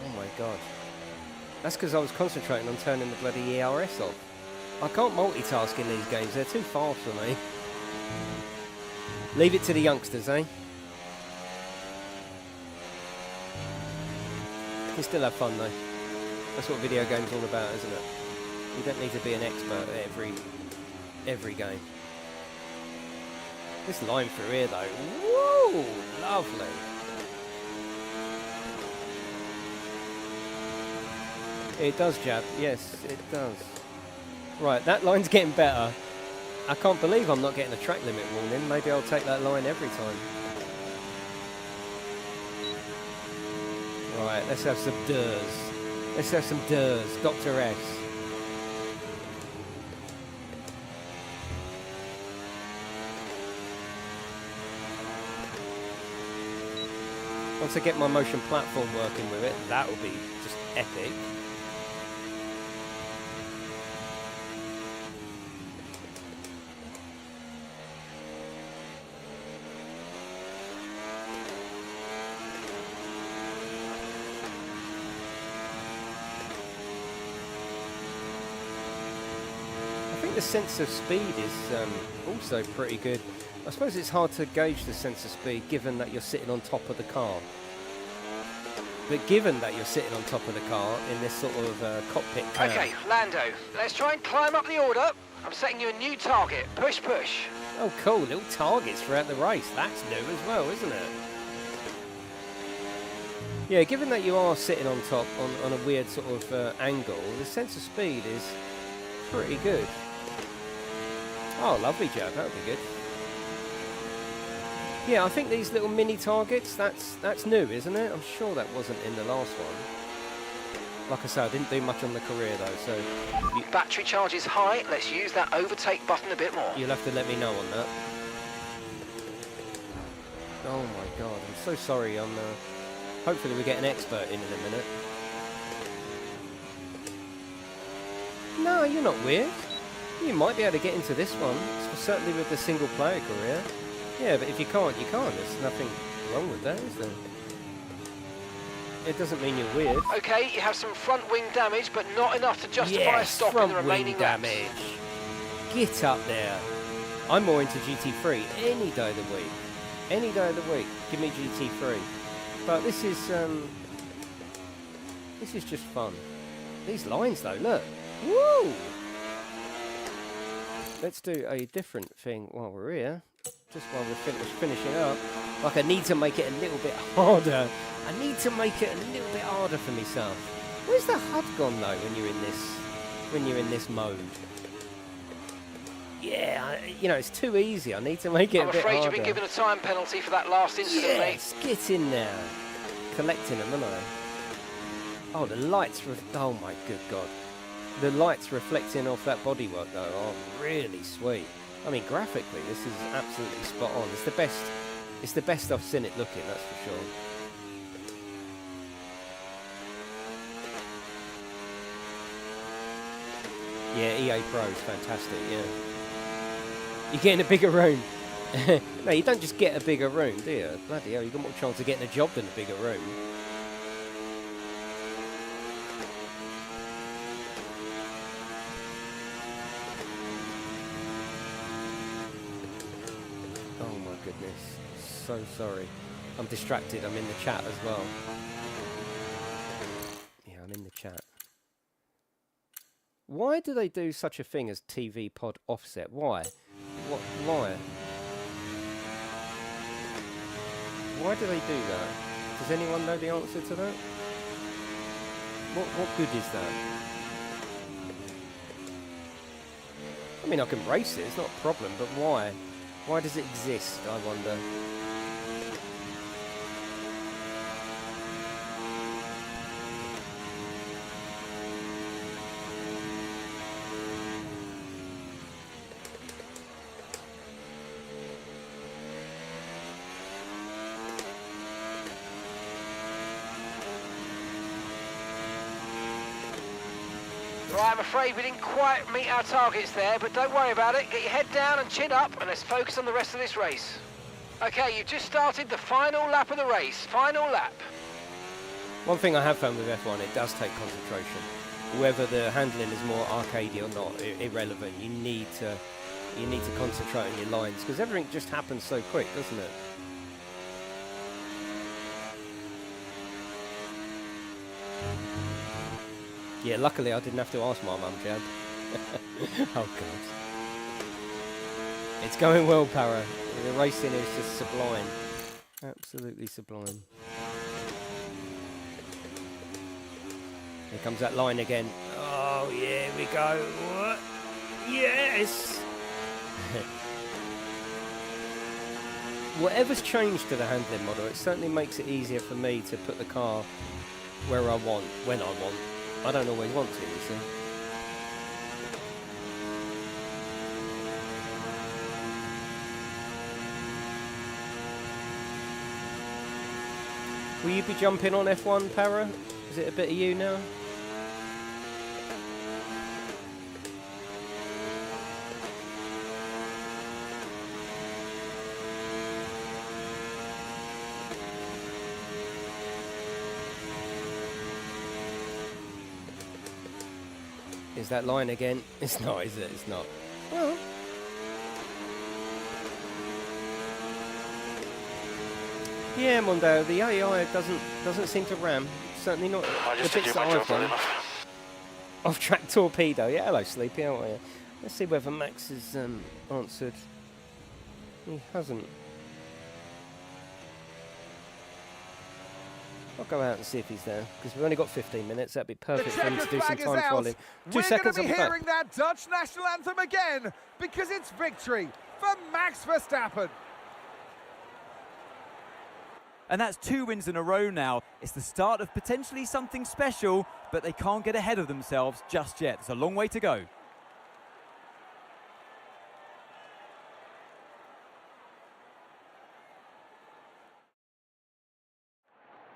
Oh my God. That's because I was concentrating on turning the bloody ERS off. I can't multitask in these games, they're too fast for me. Leave it to the youngsters, eh? You can still have fun though. That's what video games are all about, isn't it? You don't need to be an expert at every game. This line through here though, woo, lovely. It does jab, yes, it does. Right, that line's getting better. I can't believe I'm not getting a track limit warning. Maybe I'll take that line every time. Right, let's have some durs. Let's have some durs. Dr. S. Once I get my motion platform working with it, that will be just epic. The sense of speed is also pretty good. I suppose it's hard to gauge the sense of speed given that you're sitting on top of the car. But given that you're sitting on top of the car in this sort of cockpit cam. Okay, Lando, let's try and climb up the order. I'm setting you a new target. Push, push. Oh, cool. Little targets throughout the race. That's new as well, isn't it? Yeah, given that you are sitting on top on a weird sort of angle, the sense of speed is pretty good. Oh, lovely jab, that would be good. Yeah, I think these little mini targets, that's new, isn't it? I'm sure that wasn't in the last one. Like I said, I didn't do much on the career though, so... Battery charge is high, let's use that overtake button a bit more. You'll have to let me know on that. Oh my God, I'm so sorry, hopefully we get an expert in a minute. No, you're not weird. You might be able to get into this one, certainly with the single player career. Yeah, but if you can't, you can't. There's nothing wrong with that, is there? It doesn't mean you're weird. Okay, you have some front wing damage, but not enough to justify a stop in the remaining laps. Get up there. I'm more into GT3 any day of the week. Any day of the week, give me GT3. But this is just fun. These lines though, look. Woo! Let's do a different thing while we're here, just while we're finishing up. Like I need to make it a little bit harder. I need to make it a little bit harder for myself. Where's the HUD gone though when you're in this mode? Yeah, you know, it's too easy. I need to make it a bit harder. I'm afraid you've been given a time penalty for that last incident, mate. Yes, get in there. Collecting them, aren't I? Oh, the lights, oh my good God. The lights reflecting off that bodywork though are really sweet. I mean, graphically, this is absolutely spot on. It's the best I've seen it looking, that's for sure. Yeah, EA Pro is fantastic, yeah. You're getting a bigger room. No, you don't just get a bigger room, do you? Bloody hell, you've got more chance of getting a job than a bigger room. So sorry. I'm distracted. I'm in the chat as well. Yeah, I'm in the chat. Why do they do such a thing as TV pod offset? Why? What? Why? Why do they do that? Does anyone know the answer to that? What good is that? I mean, I can race it. It's not a problem. But why? Why does it exist? I wonder. Right, I'm afraid we didn't quite meet our targets there, but don't worry about it. Get your head down and chin up, and let's focus on the rest of this race. Okay, you've just started the final lap of the race. Final lap. One thing I have found with F1, it does take concentration. Whether the handling is more arcadey or not, irrelevant. You need to concentrate on your lines, because everything just happens so quick, doesn't it? Yeah, luckily I didn't have to ask my mum, Jab. Oh God. It's going well, Para. The racing is just sublime. Absolutely sublime. Here comes that line again. Oh, yeah, here we go. What? Yes! Whatever's changed to the handling model, it certainly makes it easier for me to put the car where I want, when I want. I don't always want to, you see. Will you be jumping on F1, Para? Is it a bit of you now? Is that line again? It's not, is it? It's not. Well. Yeah, Mondo, the AI doesn't seem to ram. Certainly not the bits that I've done. Off-track torpedo. Yeah, hello, Sleepy. How are you? Let's see whether Max has answered. He hasn't. I'll go out and see if he's there, because we've only got 15 minutes. That'd be perfect for him to do some time trialing. 2 seconds. We're going to be hearing that Dutch national anthem again, because it's victory for Max Verstappen. And that's 2 wins in a row now. It's the start of potentially something special, but they can't get ahead of themselves just yet. There's a long way to go.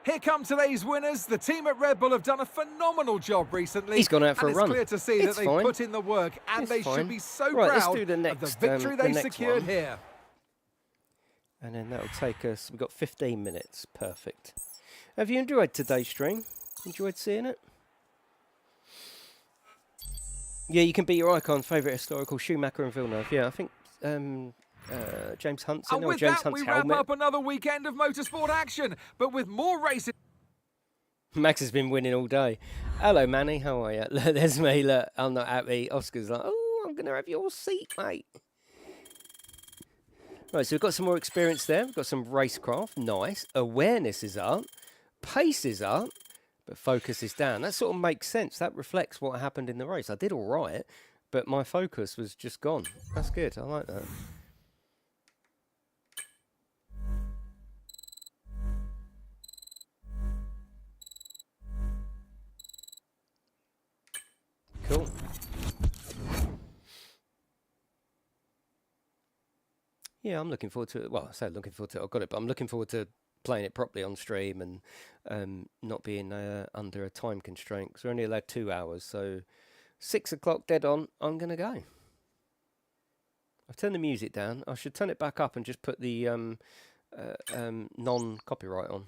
Here come today's winners. The team at Red Bull have done a phenomenal job recently. He's gone out for a run. It's clear to see that they put in the work, and they should be so proud of the victory they secured here. And then that'll take us, we've got 15 minutes. Perfect. Have you enjoyed today's stream? Enjoyed seeing it? Yeah, you can beat your icon, favourite historical, Schumacher and Villeneuve. Yeah, I think James Hunt's in, or James Hunt's helmet. We wrap up another weekend of motorsport action, but with more racing. Max has been winning all day. Hello, Manny. How are you? Look, there's me. Look, I'm not happy. Oscar's like, oh, I'm going to have your seat, mate. Right, so we've got some more experience there. We've got some racecraft. Nice. Awareness is up. Pace is up. But focus is down. That sort of makes sense. That reflects what happened in the race. I did all right, but my focus was just gone. That's good. I like that. Cool. Yeah, I'm looking forward to it. Well, I say looking forward to it. I've got it, but I'm looking forward to playing it properly on stream and not being under a time constraint. Because we're only allowed 2 hours, so 6 o'clock dead on, I'm going to go. I've turned the music down. I should turn it back up and just put the non-copyright on.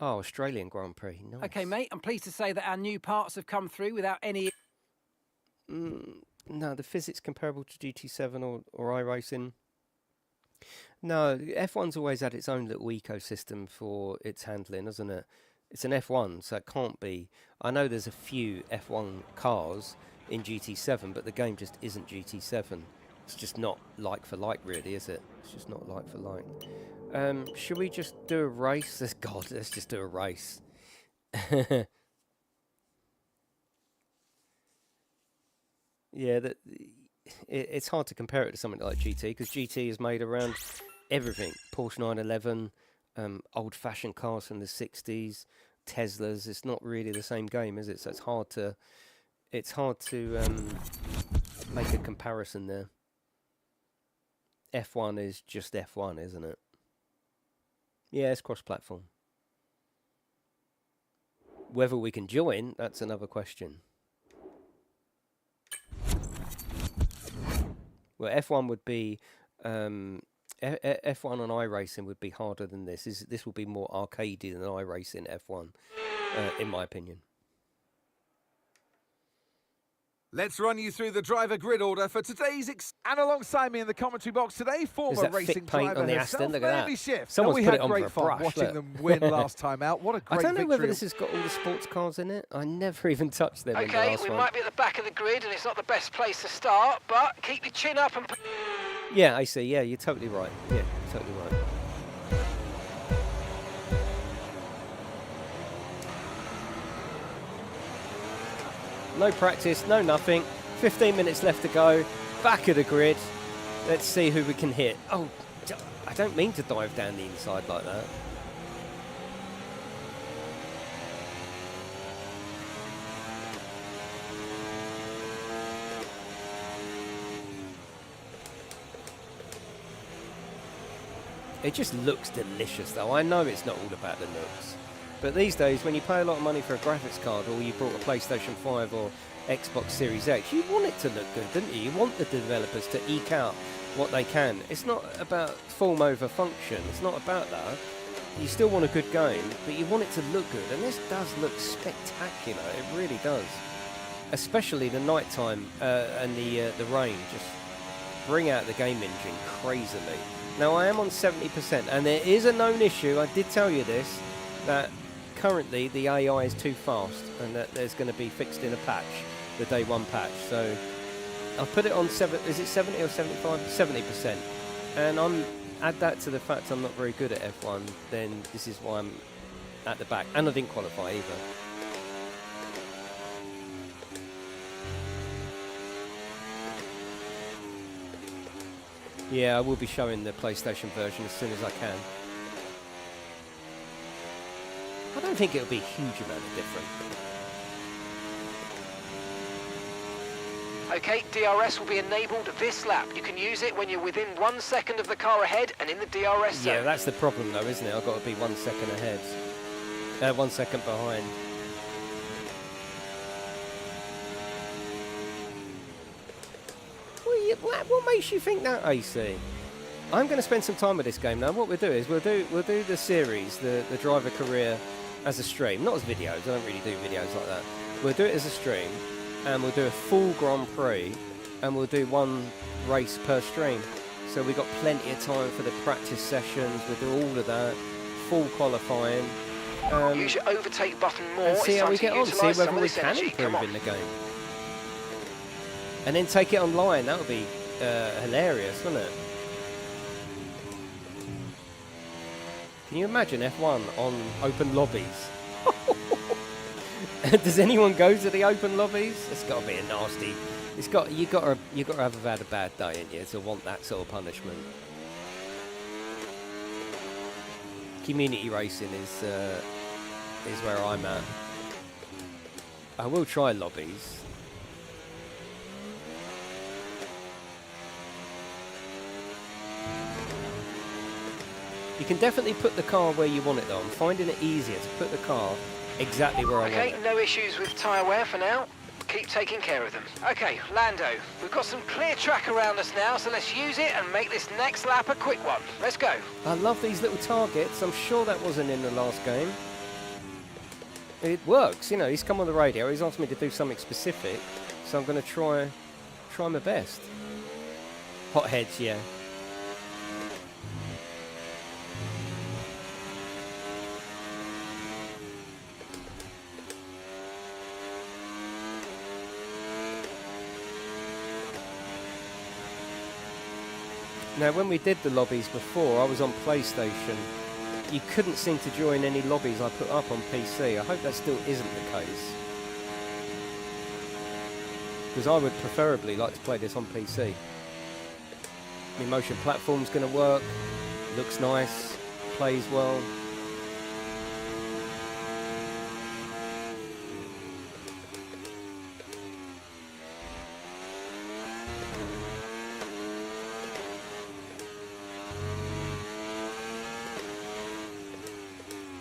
Oh, Australian Grand Prix. Nice. Okay, mate, I'm pleased to say that our new parts have come through without any... No, the physics comparable to GT7 or iRacing. No, F1's always had its own little ecosystem for its handling, hasn't it? It's an F1, so it can't be. I know there's a few F1 cars in GT7, but the game just isn't GT7. It's just not like for like, really, is it? It's just not like for like. Should we just do a race? God, let's just do a race. Yeah, it's hard to compare it to something like GT, because GT is made around everything. Porsche 911, old-fashioned cars from the 60s, Teslas. It's not really the same game, is it? So it's hard to make a comparison there. F1 is just F1, isn't it? Yeah, it's cross-platform. Whether we can join, that's another question. Well, F1 would be F1 on iRacing would be harder than this. This will be more arcadey than iRacing F1, in my opinion. Let's run you through the driver grid order for today's and alongside me in the commentary box today, former racing driver on the herself, Aston. Look at that. Shift. Someone's put it on great for a fun brush. Watching them win last time out. What a great victory. I don't know whether this has got all the sports cars in it. I never even touched them in the last we one. might be at the back of the grid and it's not the best place to start, but keep your chin up and... Yeah, I see. Yeah, you're totally right. Yeah, totally right. No practice, no nothing. 15 minutes left to go. Back of the grid. Let's see who we can hit. Oh, I don't mean to dive down the inside like that. It just looks delicious, though. I know it's not all about the looks. But these days, when you pay a lot of money for a graphics card, or you bought a PlayStation 5 or Xbox Series X, you want it to look good, don't you? You want the developers to eke out what they can. It's not about form over function. It's not about that. You still want a good game, but you want it to look good. And this does look spectacular. It really does. Especially the nighttime and the rain. Just bring out the game engine crazily. Now, I am on 70%, and there is a known issue. I did tell you this, that currently the AI is too fast, and that there's going to be fixed in a patch, the day one patch. So I've put it on is it 70 or 75? 70%. And add that to the fact I'm not very good at F1, then this is why I'm at the back. And I didn't qualify either. Yeah, I will be showing the PlayStation version as soon as I can. I don't think it'll be a huge amount of difference. Okay, DRS will be enabled this lap. You can use it when you're within 1 second of the car ahead and in the DRS zone. Yeah, that's the problem though, isn't it? I've got to be 1 second ahead. 1 second behind. What makes you think that, AC? I'm going to spend some time with this game now. What we'll do is we'll do the series, the driver career, as a stream, not as videos. I don't really do videos like that. We'll do it as a stream, and we'll do a full Grand Prix, and we'll do one race per stream. So we've got plenty of time for the practice sessions. We'll do all of that, full qualifying. Use your overtake button more. And see how we get on. See whether we can improve in the game. And then take it online. That would be hilarious, wouldn't it? Can you imagine F1 on open lobbies? Does anyone go to the open lobbies? It's got to be a nasty. You got to have had a bad day, ain't you, to want that sort of punishment. Community racing is where I'm at. I will try lobbies. You can definitely put the car where you want it though. I'm finding it easier to put the car exactly where I want it. Okay, no issues with tyre wear for now. Keep taking care of them. Okay, Lando, we've got some clear track around us now, so let's use it and make this next lap a quick one. Let's go. I love these little targets. I'm sure that wasn't in the last game. It works, you know, he's come on the radio, he's asked me to do something specific, so I'm going to try my best. Hot heads, yeah. Now, when we did the lobbies before, I was on PlayStation. You couldn't seem to join any lobbies I put up on PC. I hope that still isn't the case. Because I would preferably like to play this on PC. The motion platform's going to work. Looks nice. Plays well.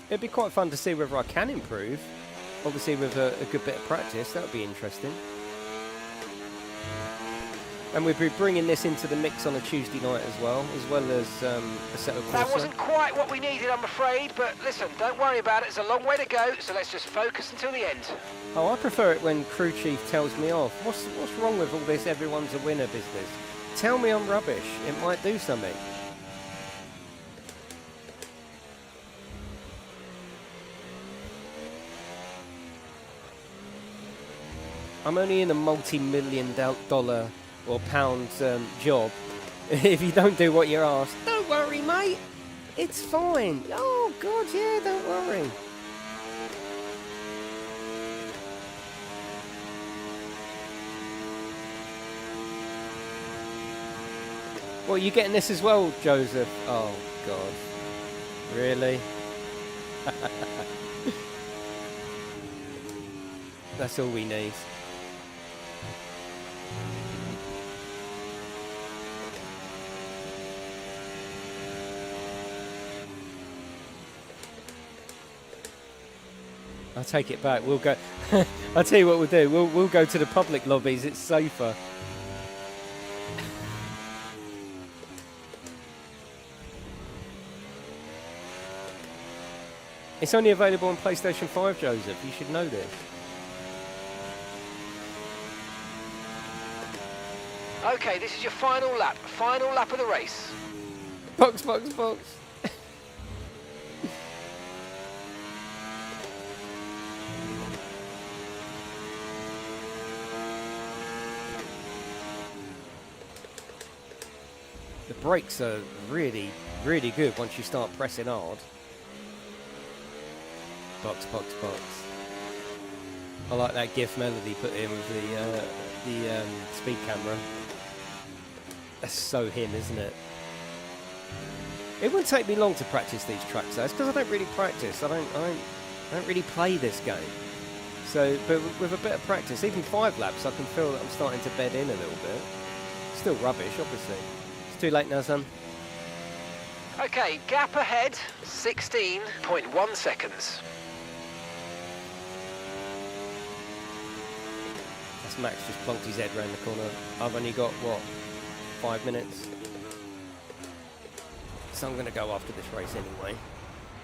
It'd be quite fun to see whether I can improve. Obviously, with a good bit of practice, that would be interesting. And we'll be bringing this into the mix on a Tuesday night as well as a set of. That wasn't quite what we needed, I'm afraid, but listen, don't worry about it. It's a long way to go, so let's just focus until the end. Oh, I prefer it when crew chief tells me off. What's wrong with all this everyone's a winner business? Tell me I'm rubbish. It might do something. I'm only in a multi-million-dollar or pound job. If you don't do what you're asked, don't worry, mate. It's fine. Oh, God, yeah, don't worry. Well, you getting this as well, Joseph? Oh, God. Really? That's all we need. I'll take it back. We'll go. I'll tell you what we'll do. We'll go to the public lobbies. It's safer. It's only available on PlayStation 5, Joseph. You should know this. Okay, this is your final lap of the race. Box, box, box. The brakes are really, really good once you start pressing hard. Box, box, box. I like that GIF melody put in with the speed camera. That's so him, isn't it? It wouldn't take me long to practice these tracks, though. It's because I don't really practice. I don't really play this game. So, but with a bit of practice, even 5 laps, I can feel that I'm starting to bed in a little bit. Still rubbish, obviously. It's too late now, son. Okay, gap ahead, 16.1 seconds. That's Max just plonked his head round the corner. I've only got, what, 5 minutes? So I'm going to go after this race anyway.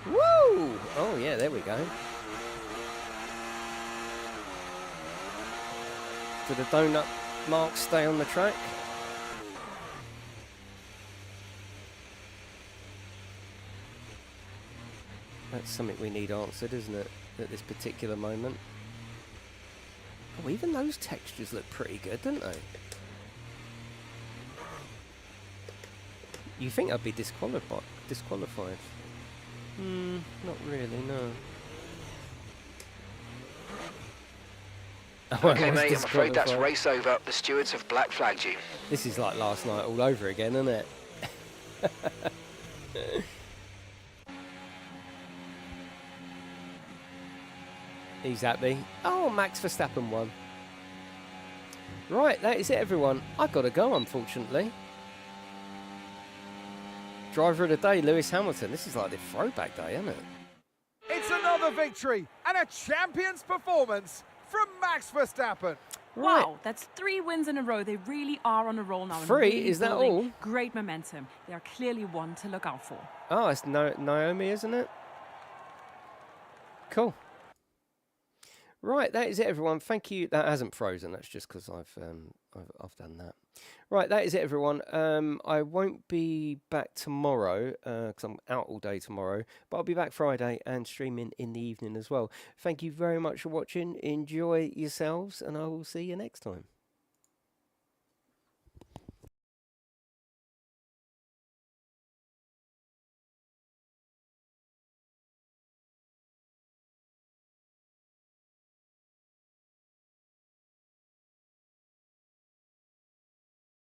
Woo! Oh, yeah, there we go. Do the donut marks stay on the track? That's something we need answered, isn't it, at this particular moment? Oh, even those textures look pretty good, don't they? You think I'd be disqualified? Not really, no. Okay, mate, I'm afraid that's race over. The stewards have black flagged you. This is like last night all over again, isn't it? He's happy. Oh, Max Verstappen won. Right, that is it, everyone. I gotta go, unfortunately. Driver of the day, Lewis Hamilton. This is like the throwback day, isn't it? It's another victory and a champion's performance from Max Verstappen. Right. Wow, that's 3 wins in a row. They really are on a roll now. 3? Really is that all? Great momentum. They are clearly one to look out for. Oh, it's Naomi, isn't it? Cool. Right, that is it, everyone. Thank you. That hasn't frozen. That's just because I've done that. Right, that is it, everyone. I won't be back tomorrow because I'm out all day tomorrow, but I'll be back Friday and streaming in the evening as well. Thank you very much for watching. Enjoy yourselves, and I will see you next time.